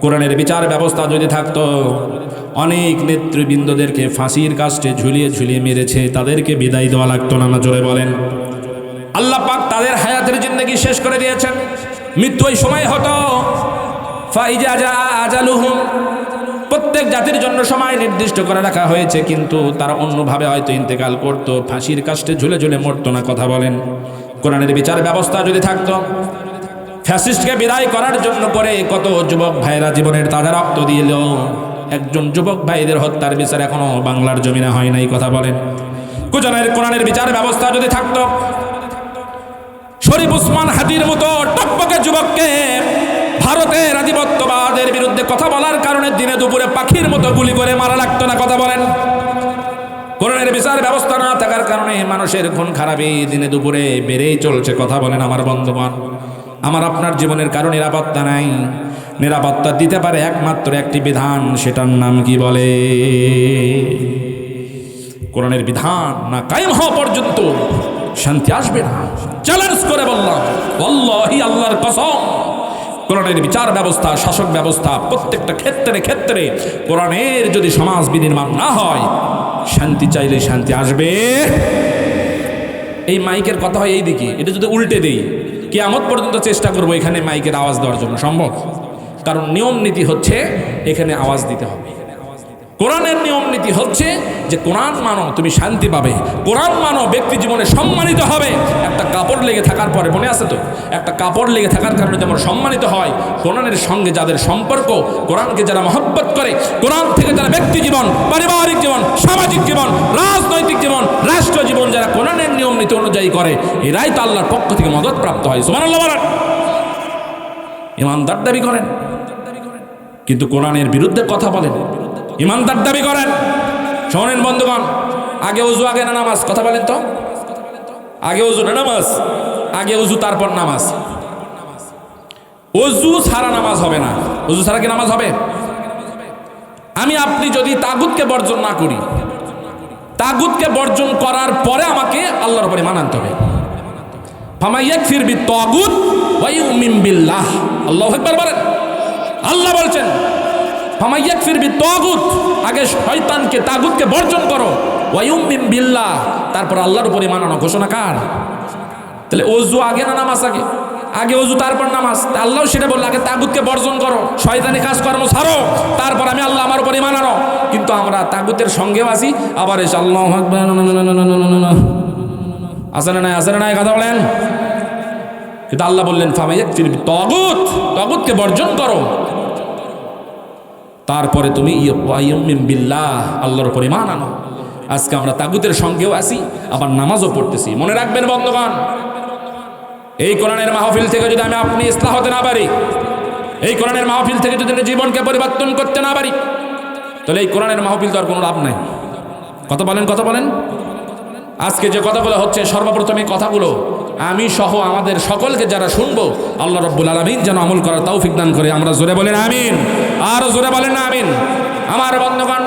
কোরআনের বিচার ব্যবস্থা যদি থাকতো, অনেক নেতৃবৃন্দদেরকে ফাঁসির কাস্টে ঝুলিয়ে ঝুলিয়ে মেরেছে, তাদেরকে বিদায় দেওয়া লাগতো না। জোরে বলেন। আল্লাহ পাক তাদের হায়াতের জিন্দেগি শেষ করে দিয়েছেন। মৃত্যু ওই সময় হতো, ফাইজা জা আজালুহুম, প্রত্যেক জাতির জন্য সময় নির্দিষ্ট করে রাখা হয়েছে, কিন্তু তারা অন্যভাবে হয়তো ইন্তেকাল করত, ফাঁসির কাস্টে ঝুলে ঝুলে মরতো না। কথা বলেন। কোরআনের বিচার ব্যবস্থা যদি থাকতো, ফ্যাসিস্টকে বিদায় করার জন্য করে কত যুবক ভাইরা জীবনের তাজা রক্ত দিল। একজন যুবক ভাইদের হত্যার বিচার এখনো বাংলার জমিনে হয় নাই। কথা বলেন। কোরআনের বিচার ব্যবস্থা যদি থাকতো, শরীফ উসমান হাদির মতো টকবকে যুবককে ভারতের আধিপত্যবাদের বিরুদ্ধে কথা বলার কারণে দিনে দুপুরে পাখির মতো গুলি করে মারা লাগতো না। কথা বলেন। কোরআনের বিচার ব্যবস্থা না থাকার কারণে মানুষের খুন খারাপি দিনে দুপুরে বেড়েই চলছে। কথা বলেন আমার বন্ধুগণ। আমার আপনার জীবনের কারো নিরাপত্তা নাই। নিরাপত্তা দিতে পারে একমাত্র একটি বিধান, সেটার নাম কি বলে? কোরআনের বিধান না কায়েম হওয়া পর্যন্ত শান্তি আসবে না। চ্যালেঞ্জ করে বললাম, আল্লাহি, আল্লাহর কসম, কোরআনের বিচার ব্যবস্থা, শাসক ব্যবস্থা, প্রত্যেকটা ক্ষেত্রে ক্ষেত্রে কোরআনের যদি সমাজ বিনির্মাণ না হয়, শান্তি চাইলে শান্তি আসবে। এই মাইকের কথা হয় এই দিকে, এটা যদি উল্টে দেই, কিয়ামত পর্যন্ত চেষ্টা করবো এখানে মাইকের আওয়াজ দেওয়ার জন্য, সম্ভব? কারণ নিয়ম নীতি হচ্ছে এখানে আওয়াজ দিতে হবে। কোরআনের নিয়ম নীতি হচ্ছে যে কোরআন মানো, তুমি শান্তি পাবে। কোরআন মানো, ব্যক্তি জীবনে সম্মানিত হবে। একটা কাপড় লেগে থাকার পরে, মনে আছে তো, একটা কাপড় লেগে থাকার কারণে যেমন সম্মানিত হয়, কোরআনের সঙ্গে যাদের সম্পর্ক, কোরআনকে যারা মহব্বত করে, কোরআন থেকে যারা ব্যক্তি জীবন, পারিবারিক জীবন, সামাজিক জীবন, রাজনৈতিক জীবন, রাষ্ট্র জীবন যারা কোরআনের নিয়ম নীতি অনুযায়ী করে, এরাই তো আল্লাহর পক্ষ থেকে মদত প্রাপ্ত হয়। সুবহানাল্লাহ বলেন। ইমানদার দাবি করেন, কিন্তু কোরআনের বিরুদ্ধে কথা বলেন, ইমানদার দাবি করেন। শোনেন বন্ধুগণ, আগে উজু আগে না নামাজ? কথা বলেন তো। আগে উজু না নামাজ? আগে উজু তারপর নামাজ। উজু ছাড়া নামাজ হবে না। উজু ছাড়া কি নামাজ হবে? আমি আপনি যদি তাগুতকে বর্জন না করি, তাগুতকে বর্জন করার পরে আমাকে আল্লাহর উপরে ঈমান আনতে হবে। ফামাইয়াকফির বিত্তাগুত ওয়া ইউমিন বিল্লাহ। আল্লাহু আকবার বলেন। আল্লাহ বলছেন ফামাইয়াকফির বিত্তাগুত, আগে শয়তানকে, তাগুতকে বর্জন করো, ওয়া ইউমিন বিল্লাহ, তারপর আল্লাহর উপরে ঈমান আনো। ঘোষণা কার? তাহলে ওযু আগে না নামাজ আগে? আগে ওযু তারপর নামাজ। আল্লাহ সেটা বলল, আগে তাগুতকে বর্জন করো, শয়তানি কাজকর্ম ছাড়ো, তারপর আমি আল্লাহ আমার উপরে ঈমান আনো। কিন্তু আমরা তাগুতের সঙ্গেও আছি, আবার এসে আল্লাহু আকবার আছে না নাই? আছে না নাই? কথা বলেন। কিন্তু আল্লাহ বললেন ফামাইয়াকফির বিত্তাগুত, তাগুতকে বর্জন করো, তারপরে তুমি ইউমিন বিল্লাহ, আল্লাহর উপর ঈমান আনো। আজকে আমরা তাগুতের সঙ্গেও আছি, আবার নামাজও পড়তেছি। মনে রাখবেন বন্ধুগণ, এই কোরআনের মাহফিল থেকে যদি আমি আপনি ইসলাহ হতে না পারি, এই কোরআনের মাহফিল থেকে যদি জীবনকে পরিবর্তন করতে না পারি, তাহলে এই কোরআনের মাহফিল তো আর কোনো লাভ নাই। কথা বলেন, কথা বলেন। আজকে যে কথাগুলো হচ্ছে, সর্বপ্রথম এই কথাগুলো আমি সহ আমাদের সকলকে যারা শুনবো, আল্লাহ রাব্বুল আলামিন যেন আমল করার তৌফিক দান করে। আমরা জোরে বলেন আমিন। আর জোরে বলেন না আমিন। আমার বন্ধুগণ,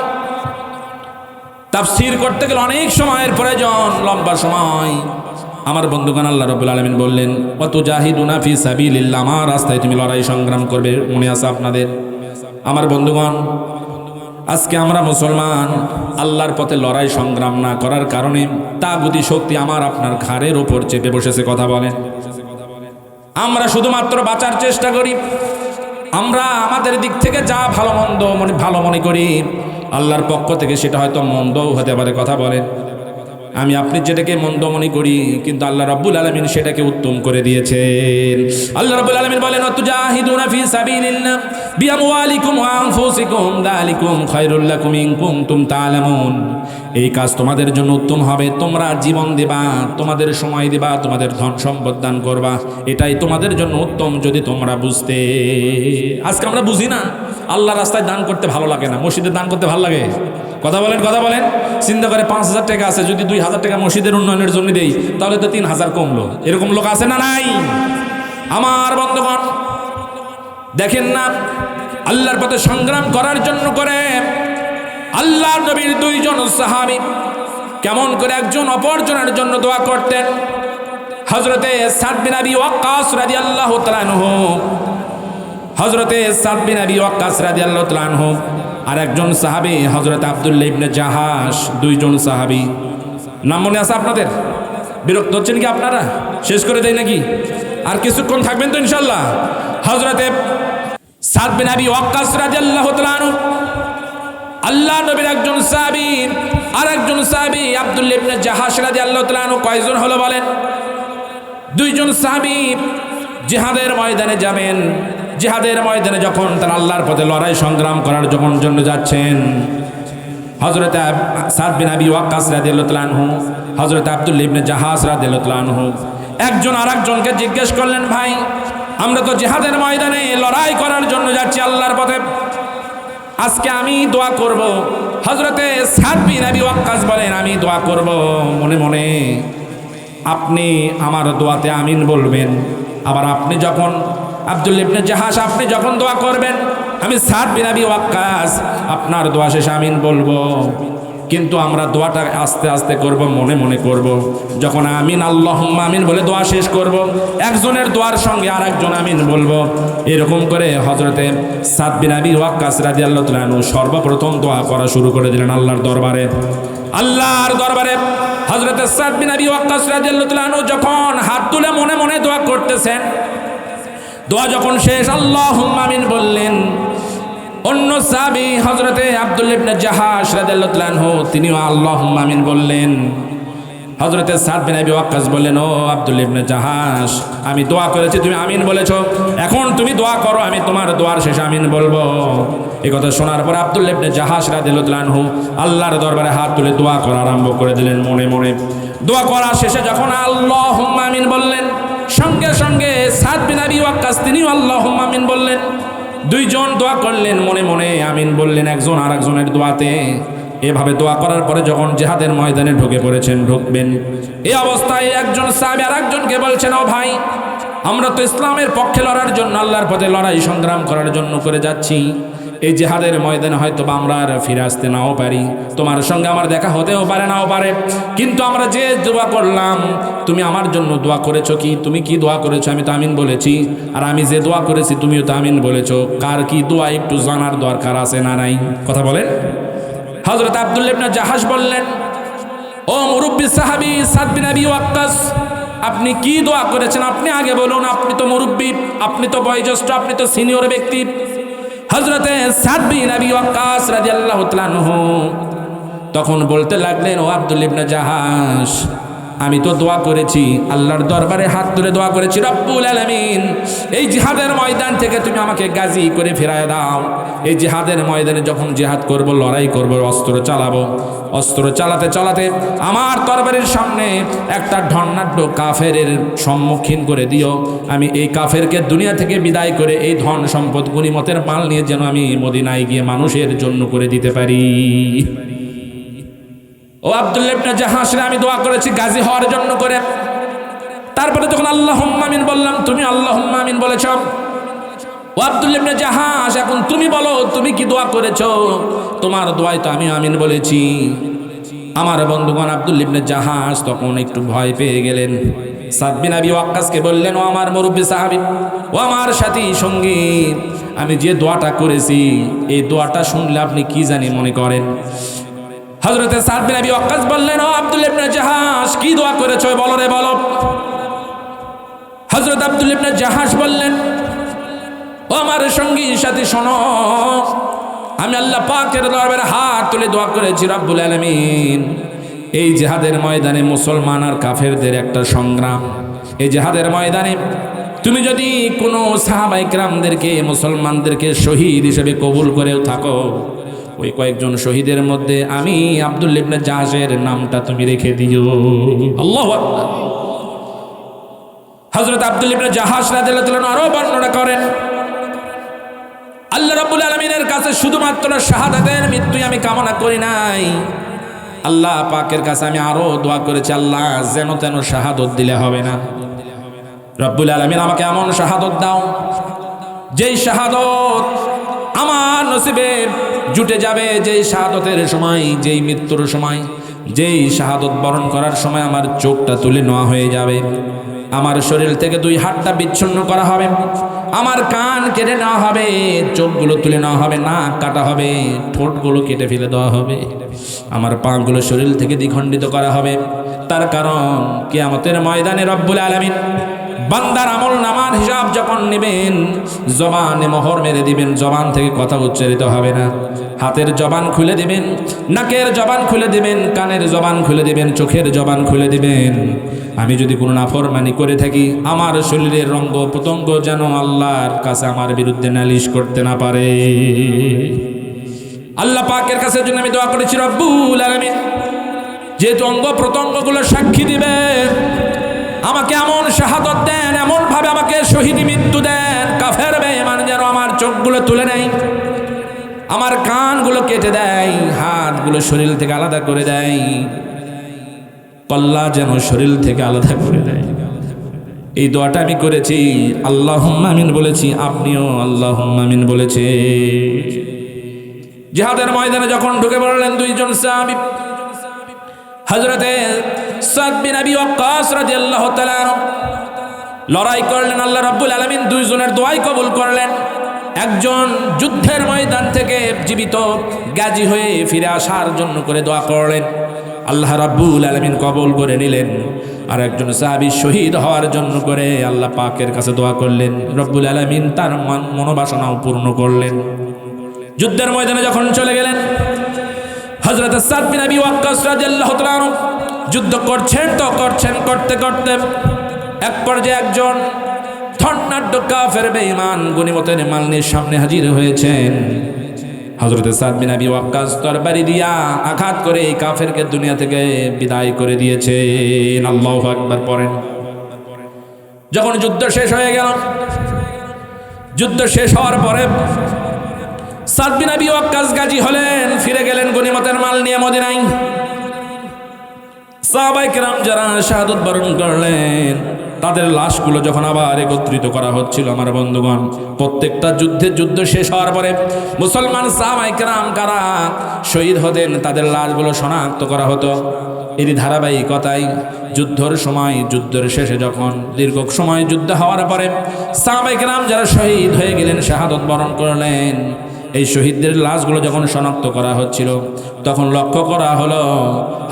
তাফসীর করতে গেলে অনেক সময়ের প্রয়োজন, লম্বা সময়। আমার বন্ধুগণ, আল্লাহ রাব্বুল আলামিন বললেন ওয়াতুজাহিদুনা ফি সাবিলিল্লাহ, আমার রাস্তায় তুমি লড়াই সংগ্রাম করবে। মনে আছে আপনাদের? আমার বন্ধুগণ, আজকে আমরা মুসলমান, আল্লাহর পথে লড়াই সংগ্রাম না করার কারণে তাগুতি শক্তি আমার আপনার ঘাড়ের ওপর চেপে বসেছে। কথা বলেন। আমরা শুধুমাত্র বাঁচার চেষ্টা করি, আমরা আমাদের দিক থেকে যা ভালো মন্দ ভালো মনে করি, আল্লাহর পক্ষ থেকে সেটা হয়তো মন্দও হতে পারে। কথা বলেন। আমি আপনি যেটাকে মন্দ মনে করি, কিন্তু আল্লাহ রাব্বুল আলামিন সেটাকে উত্তম করে দিয়েছেন। আল্লাহ রাব্বুল আলামিন বলেন ওয়াতুজাহিদুনা ফি সাবিলিল্লাহ বিআমওয়ালিকুম ওয়া আনফুসিকুম যালিকুম খায়রুল লাকুম ইন কুনতুম তা'লামুন। এই কাজ তোমাদের জন্য উত্তম হবে, তোমরা জীবন দিবা, তোমাদের সময় দিবা, তোমাদের ধন সম্পদ দান করবা, এটাই তোমাদের জন্য উত্তম যদি তোমরা বুঝতে। আজকে আমরা বুঝি না। আল্লাহ রাস্তায় দান করতে ভালো লাগে না, মসজিদে দান করতে ভালো লাগে? কথা বলেন, কথা বলেন। চিন্তা করে 5,000 টাকা আছে, যদি 2,000 টাকা মসজিদের উন্নয়নের জন্য দেই তাহলে তো 3,000 কমলো। এরকম লোক আছে না নাই? আমার বন্ধুগণ, দেখেন না, আল্লাহর পথে সংগ্রাম করার জন্য করে আল্লাহর নবীর 2 জন সাহাবী কেমন করে একজন অপরজনের জন্য দোয়া করতেন। হযরতে সাদ বিন আবি ওয়াক্কাস রাদিয়াল্লাহু তাআলা আনহু, হযরতে সাদ বিন আবি ওয়াক্কাস রাদিয়াল্লাহু তাআলা আনহু, আর একজন সাহাবী হযরত আব্দুল্লাহ ইবনে জাহাশ। 2 জন সাহাবী, নাম মনে আছে আপনাদের? বিরক্ত হচ্ছেন কি আপনারা? শেষ করে দেই নাকি? আর কিছুক্ষণ থাকবেন তো ইনশাআল্লাহ? হযরতে সাদ বিন আবি ওয়াক্কাস রাদিয়াল্লাহু তাআলা আনহু আল্লাহ নবীর একজন সাহাবী, আর একজন সাহাবী আব্দুল্লাহ ইবনে জাহাশ রাদিয়াল্লাহু তাআলা আনহু। কয়জন হলো বলেন? 2 জন সাহাবী জিহাদের ময়দানে যাবেন। জিহাদের ময়দানে যখন তারা আল্লাহর পথে লড়াই সংগ্রাম করার জন্য যাচ্ছেন, হযরত সাদ বিন আবি ওয়াক্কাস রাদিয়াল্লাহু তাআলা আনহু, হযরত আব্দুল্লাহ ইবনে জাহাশ রাদিয়াল্লাহু তাআলা আনহু একজন আরেকজনকে জিজ্ঞেস করলেন, ভাই আমরা তো জিহাদের ময়দানে লড়াই করার জন্য যাচ্ছি আল্লাহর পথে, আজকে আমি দোয়া করব। হযরতে সাদ বিন আবি ওয়াক্কাস বলেন, আমি দোয়া করব মনে মনে, আপনি আমার দোয়াতে আমিন বলবেন। আবার আপনি যখন আব্দুল্লাহ ইবনে জাহাশ আপনি যখন দোয়া করবেন, আমি সাদ বিন আবি ওয়াক্কাস আপনার দোয়া শেষে আমিন বলবো। কিন্তু আমরা দোয়াটা আস্তে আস্তে করব, মনে মনে করব। যখন আমিন আল্লাহুম্মা আমিন বলে দোয়া শেষ করব, একজনের দোয়ার সঙ্গে আরেকজন আমিন বলবো। এরকম করে হযরতে সাদ বিন আবি ওয়াক্কাস রাদিয়াল্লাহু তাআলা আনহু সর্বপ্রথম দোয়া করা শুরু করে দিলেন আল্লাহর দরবারে। আল্লাহর দরবারে হযরতে সাদ বিন আবি ওয়াক্কাস রাদিয়াল্লাহু তাআলা আনহু যখন হাত তুলে মনে মনে দোয়া করতেছেন, দোয়া যখন শেষ আল্লাহুম্মা আমিন বললেন, অন্য সাহাবী হযরতে আব্দুল্লাহ ইবনে জাহাশ রাদিয়াল্লাহু তাআলা আনহু তিনিও আল্লাহুম্মা আমিন বললেন। হযরতে সাদ বিন আবি ওয়াক্কাস বললেন, ও আব্দুল্লাহ ইবনে জাহাশ, আমি দোয়া করেছি, তুমি আমিন বলেছো, এখন তুমি দোয়া করো, আমি তোমার দোয়ার শেষে আমিন বলবো। এই কথা শোনার পর আব্দুল্লাহ ইবনে জাহাশ রাদিয়াল্লাহু তাআলা আনহু আল্লাহর দরবারে হাত তুলে দোয়া করা আরম্ভ করে দিলেন মনে মনে। দোয়া করার শেষে যখন আল্লাহুম্মা আমিন বললেন, সঙ্গে সঙ্গে সাদ বিন আবি ওয়াক্কাস তিনিও আল্লাহুম্মা আমিন বললেন। 2 জন দোয়া করলেন মনে মনে, আমিন বললেন একজন আরেকজনের দোয়াতে। এভাবে দোয়া করার পরে যখন জিহাদের ময়দানে ঢুকবেন, এই অবস্থায় একজন সাহাবী আরেকজনকে বলছেন, ও ভাই, আমরা তো ইসলামের পক্ষে লড়ার জন্য আল্লাহর পথে লড়াই সংগ্রাম করার জন্য করে যাচ্ছি। এই জিহাদের ময়দানে হয়তো আমরা আর ফিরে আসতে নাও পারি, তোমার সঙ্গে আমার দেখা হতেও পারে নাও পারে, কিন্তু আমরা যে দোয়া করলাম, তুমি আমার জন্য দোয়া করেছো কি? তুমি কি দোয়া করেছো? আমি তো আমিন বলেছি। আর আমি যে দোয়া করেছি তুমিও তো আমিন বলেছো। কার কি দোয়া একটু জানার দরকার আছে না নাই? কথা বলেন। হযরত আব্দুল্লাহ ইবনে জাহাশ বললেন, ও মুরব্বী সাহাবী সাদ বিন আবি ওয়াক্কাস, আপনি কি দোয়া করেছেন আপনি আগে বলুন, আপনি তো মুরব্বী, আপনি তো বয়োজ্যেষ্ঠ, আপনি তো সিনিয়র ব্যক্তি। হযরতে সাদ বিন আবি ওয়াক্কাস রাদিয়াল্লাহু তাআলা আনহু তখন বলতে লাগলেন, ও আব্দুল্লাহ ইবনে জাহাশ, আমি তো দোয়া করেছি, আল্লাহর দরবারে হাত তুলে দোয়া করেছি, রব্বুল আলামিন এই জিহাদের ময়দান থেকে তুমি আমাকে গাজী করে ফিরায় দাও। এই জিহাদের ময়দানে যখন জিহাদ করব, লড়াই করব, অস্ত্র চালাবো, অস্ত্র চালাতে চালাতে আমার তরবারির সামনে একটা ধনাঢ্য কাফেরের সম্মুখীন করে দিও। আমি এই কাফেরকে দুনিয়া থেকে বিদায় করে এই ধন সম্পদ গনিমতের মাল নিয়ে যেন আমি মদিনায় গিয়ে মানুষের জন্য করে দিতে পারি। ও আব্দুল্লাহ ইবনে জাহাশ, আমি দোয়া করেছি গাজী হওয়ার জন্য করে। তারপরে যখন আল্লাহুম্মা আমিন বললাম, তুমি আল্লাহুম্মা আমিন বলেছো। ও আব্দুল্লাহ ইবনে জাহাশ, এখন তুমি বলো, তুমি কি দোয়া করেছো? তোমার দোয়ায় তো আমি আমিন বলেছি। আমার বন্ধুগণ, আব্দুল্লাহ ইবনে জাহাশ তখন একটু ভয় পেয়ে গেলেন। সাদ বিন আবি ওয়াক্কাসকে বললেন, ও আমার মুরব্বী সাহাবী, ও আমার সাথী সঙ্গী, আমি যে দোয়াটা করেছি এই দোয়াটা শুনলে আপনি কি জানি মনে করেন? হযরতে সাদ বিন আবি ওয়াক্কাস বললেন, ও আব্দুল্লাহ ইবনে জাহাশ, কি দোয়া করেছো বলো রে, বলো। হযরত আব্দুল্লাহ ইবনে জাহাশ বললেন, ও আমার সঙ্গী সাথী শোনো, আমি আল্লাহ পাকের দরবারে হাত তুলে দোয়া করেছি, রব্বুল আলামিন এই জিহাদের ময়দানে মুসলমান আর কাফেরদের একটা সংগ্রাম, এই জিহাদের ময়দানে তুমি যদি কোনো সাহাবায়ে কেরামদেরকে, মুসলমানদেরকে শহীদ হিসেবে কবুল করেও থাকো, ওই কয়েকজন শহীদের মধ্যে আমি আব্দুল্লাহ ইবনে জাহাশের নামটা তুমি রেখে দিও। আল্লাহু আকবার। হযরত আব্দুল্লাহ ইবনে জাহাশ রাদিয়াল্লাহু তাআলা আরো বর্ণনা করেন, আল্লাহ রাব্বুল আলামিনের কাছে শুধুমাত্র শাহাদাতের মৃত্যুই আমি কামনা করি নাই, আল্লাহ পাকের কাছে আমি আরো দোয়া করেছি, আল্লাহ যেন তেন শাহাদত দিলে হবে না, রব্বুল আলামিন আমাকে এমন শাহাদত দাও যেই শাহাদত আমার নসিবে জুটে যাবে, যেই শাহাদতের সময়, যেই মৃত্যুর সময়, যেই শাহাদত বরণ করার সময় আমার চোখটা তুলে নেওয়া হয়ে যাবে, আমার শরীর থেকে 2 হাতটা বিচ্ছিন্ন করা হবে, আমার কান কেটে নেওয়া হবে, চোখগুলো তুলে নেওয়া হবে, নাক কাটা হবে, ঠোঁটগুলো কেটে ফেলে দেওয়া হবে, আমার পাগুলো শরীর থেকে দ্বিখণ্ডিত করা হবে। তার কারণ কিয়ামতের ময়দানে রব্বুল আলামিন বান্দার আমল নামার হিসাব যখন নেবেন, জবানে মোহর মেরে দিবেন, জবান থেকে কথা উচ্চারিত হবে না, হাতের জবান খুলে দিবেন, নাকের জবান খুলে দিবেন, কানের জবান খুলে দিবেন, চোখের জবান খুলে দিবেন। আমি যদি কোনো নাফরমানি করে থাকি, আমার শরীরের অঙ্গ প্রত্যঙ্গ যেন আল্লাহর কাছে আমার বিরুদ্ধে নালিশ করতে না পারে। আল্লাহ পাকের কাছে জন্য আমি দোয়া করেছি, রব্বুল আলামিন যেহেতু অঙ্গ প্রত্যঙ্গগুলো সাক্ষী দিবে, আমাকে এমন শাহাদত দেন, এমন ভাবে আমাকে শহীদ মৃত্যু দেন, কাফের বেঈমান যেন আমার চোখগুলো তুলে নেয়, আমার কানগুলো কেটে দেয়, হাতগুলো শরীর থেকে আলাদা করে দেয়, কল্লা যেন শরীর থেকে আলাদা করে দেয়। এই দোয়াটা আমি করেছি, আল্লাহুম্মা আমিন বলেছি, আপনিও আল্লাহুম্মা আমিন বলেছে। জিহাদের ময়দানে যখন ঢুকে পড়লেন 2 জন সাহাবী, হযরতে সাদ বিন আবি ওয়াক্কাস রাদিয়াল্লাহু তাআলা লড়াই করলেন, আল্লাহ রাব্বুল আলামিন 2 জনের দোয়াই কবুল করলেন। একজন যুদ্ধের ময়দান থেকে জীবিত গাজী হয়ে ফিরে আসার জন্য করে দোয়া করলেন, আল্লাহ রাব্বুল আলামিন কবুল করে নিলেন। আর একজন সাহাবী শহীদ হওয়ার জন্য করে আল্লাহ পাকের কাছে দোয়া করলেন, রব্বুল আলামিন তার মনোবাসনাও পূর্ণ করলেন। যুদ্ধের ময়দানে যখন চলে গেলেন, হযরত সাদ বিন আবি ওয়াক্কাস রাদিয়াল্লাহু তাআলা যুদ্ধ করছেন তো করছেন, করতে করতে এক পর্যায়ে একজন ধর্নাঢ্য কাফের বেঈমান গনিমতের মাল নিয়ে সামনে হাজির হয়েছেন। হযরত সাদ বিন আবি ওয়াক্কাস তরবারি দিয়া আঘাত করে এই কাফেরকে দুনিয়া থেকে বিদায় করে দিয়েছেন। আল্লাহু আকবার পড়েন। যখন যুদ্ধ শেষ হয়ে গেল, যুদ্ধ শেষ হওয়ার পরে সাদ বিন আবি ওয়াক্কাস গাজী হলেন, ফিরে গেলেন গনিমতের মাল নিয়ে মদিনায়। সাহাবায়ে কেরাম যারা শাহাদাত বরণ করলেন, তাদের লাশগুলো যখন আবার একত্রিত করা হচ্ছিল, আমার বন্ধুগণ, প্রত্যেকটা যুদ্ধ শেষ হওয়ার পরে মুসলমান সাহাবায়ে কেরাম কারা শহীদ হতেন, তাদের লাশগুলো শনাক্ত করা হতো। এরই ধারাবাহিকতায় যুদ্ধের সময়, যুদ্ধের শেষে যখন দীর্ঘ সময় যুদ্ধ হওয়ার পরে সাহাবায়ে কেরাম যারা শহীদ হয়ে গেলেন, শাহাদাত বরণ করলেন, এই শহীদদের লাশগুলো যখন শনাক্ত করা হচ্ছিল, তখন লক্ষ্য করা হলো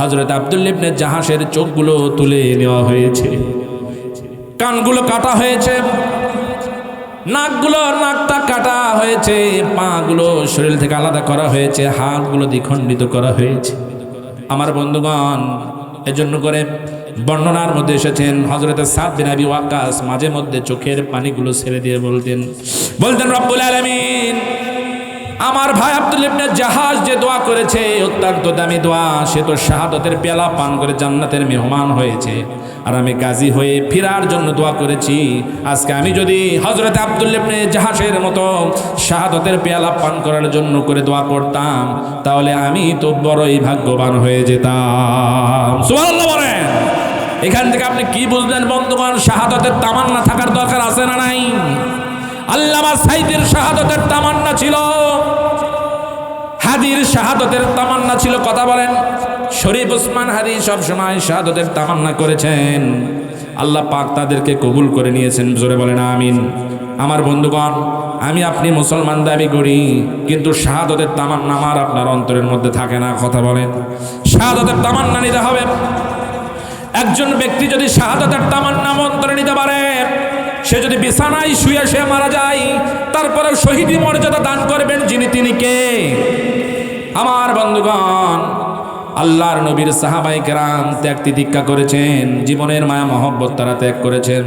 হযরত আব্দুল্লাহ ইবনে জাহাশের চোখগুলো তুলে নেওয়া হয়েছে, কানগুলো কাটা হয়েছে, নাকটা কাটা হয়েছে, পাগুলো শরীর থেকে আলাদা করা হয়েছে, হাতগুলো দ্বিখণ্ডিত করা হয়েছে। আমার বন্ধুগণ, এজন্য করে বর্ণনার মধ্যে এসেছেন হযরত সাদ বিন আবি ওয়াক্কাস মাঝে মধ্যে চোখের পানিগুলো ছেড়ে দিয়ে বলতেন রব্বুল আলামিন, আমার ভাই আব্দুল্লাহ ইবনে জাহাশ যে দোয়া করেছে, অত্যন্ত দামি দোয়া, সে তো শাহাদাতের পেয়ালা পান করে জান্নাতের মেহমান হয়েছে, আর আমি গাজী হয়ে ফিরার জন্য দোয়া করেছি। আজকে আমি যদি হযরত আব্দুল্লাহ ইবনে জাহাশের মতো শাহাদাতের পেয়ালা পান করার জন্য করে দোয়া করতাম, তাহলে আমি তো বড়ই ভাগ্যবান হয়ে যেতাম। সুবহানাল্লাহ বলেন। এখান থেকে আপনি কি বুঝলেন বন্ধুগণ? শাহাদাতের তামান্না থাকার দরকার আছে না নাই? আল্লামা সাইদির শাহাদাতের তামান্না ছিল, হাদির শাহাদাতের তামান্না ছিল। কথা বলেন। শরীফ ওসমান হাদি সব সময় শাহাদাতের তামান্না করেছেন, আল্লাহ পাক তাদেরকে কবুল করে নিয়েছেন। জোরে বলেন আমিন। আমার বন্ধুগণ, আমি আপনি মুসলমান দাবি করি, কিন্তু শাহাদাতের তামান্না আমার আপনার অন্তরের মধ্যে থাকে না। কথা বলেন। শাহাদাতের তামান্না নিতে হবে। একজন ব্যক্তি যদি শাহাদাতের তামান্না অন্তরে নিতে পারে, সে যদি বিছানায় শুয়ে সে মারা যায়, তারপরে শহীদি মর্যাদা দান করবেন যিনি, তিনি কে? আমার বন্ধুগণ, আল্লাহর নবীর সাহাবায়ে কেরাম ত্যাগ তিতিক্ষা করেছেন, জীবনের মায়া মহব্বত তারা ত্যাগ করেছেন।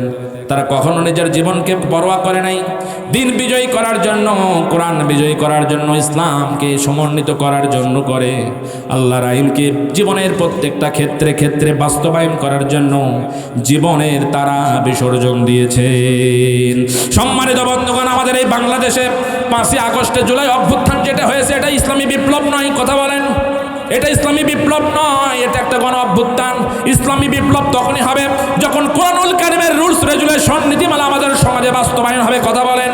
তারা কখনো নিজের জীবনকে পরোয়া করে নাই। দিন বিজয়ী করার জন্য, কোরআন বিজয়ী করার জন্য, ইসলামকে সমন্বিত করার জন্য করে, আল্লাহর আইনকে জীবনের প্রত্যেকটা ক্ষেত্রে ক্ষেত্রে বাস্তবায়ন করার জন্য জীবনের তারা বিসর্জন দিয়েছেন। সম্মানিত বন্ধুগণ, আমাদের এই বাংলাদেশে 5ই আগস্টে জুলাই অভ্যুত্থান যেটা হয়েছে, এটা ইসলামী বিপ্লব নয়। কথা বলেন, এটা ইসলামী বিপ্লব নয়, এটা একটা গণ অভ্যুত্থান। ইসলামী বিপ্লব তখনই হবে যখন কোরআনুল কারীমের রুলস রেজুলেশন নীতিমালা আমাদের সমাজে বাস্তবায়ন হবে। কথা বলেন।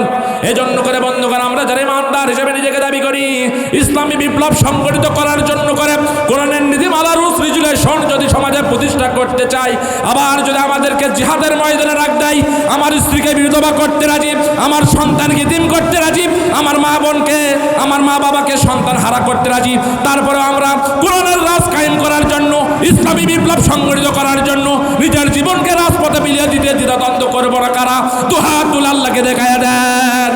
এজন্য করে বন্ধুগণ, আমরা যারা ইমানদার হিসেবে নিজেকে দাবি করি, ইসলামী বিপ্লব সংগঠিত করার জন্য করে কোরআনের নীতিমালা রুলস রেজুলেশন যদি সমাজে প্রতিষ্ঠা করতে চাই, আবার যদি আমাদেরকে জিহাদের ময়দানে রাখ দেয়, আমার স্ত্রীকে বিধবা করতে রাজি, আমার সন্তানকে ইতিম করতে রাজি, আমার মা বোনকে, আমার মা বাবাকে সন্তান হারা করতে রাজি, তারপরে আমরা কোরআনের রাজ কায়েম করার জন্য, ইসলামী বিপ্লব সংগঠিত করার জন্য নিজের জীবনকে রাজপথে বিলিয়ে দিতে দ্বিধাদ্বন্দ্ব করবো না কারা? দুহাত তুলে আল্লাহকে দেখায়া দেন।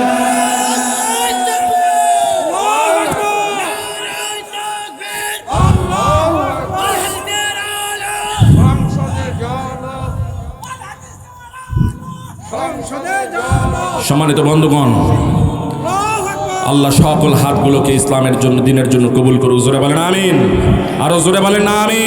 সম্মানিত বন্ধুগণ, আল্লাহ সকল হাতগুলোকে ইসলামের জন্য, দিনের জন্য কবুল করুক। জোরে বলেন আমিন। আরো জোরে বলেন না আমিন।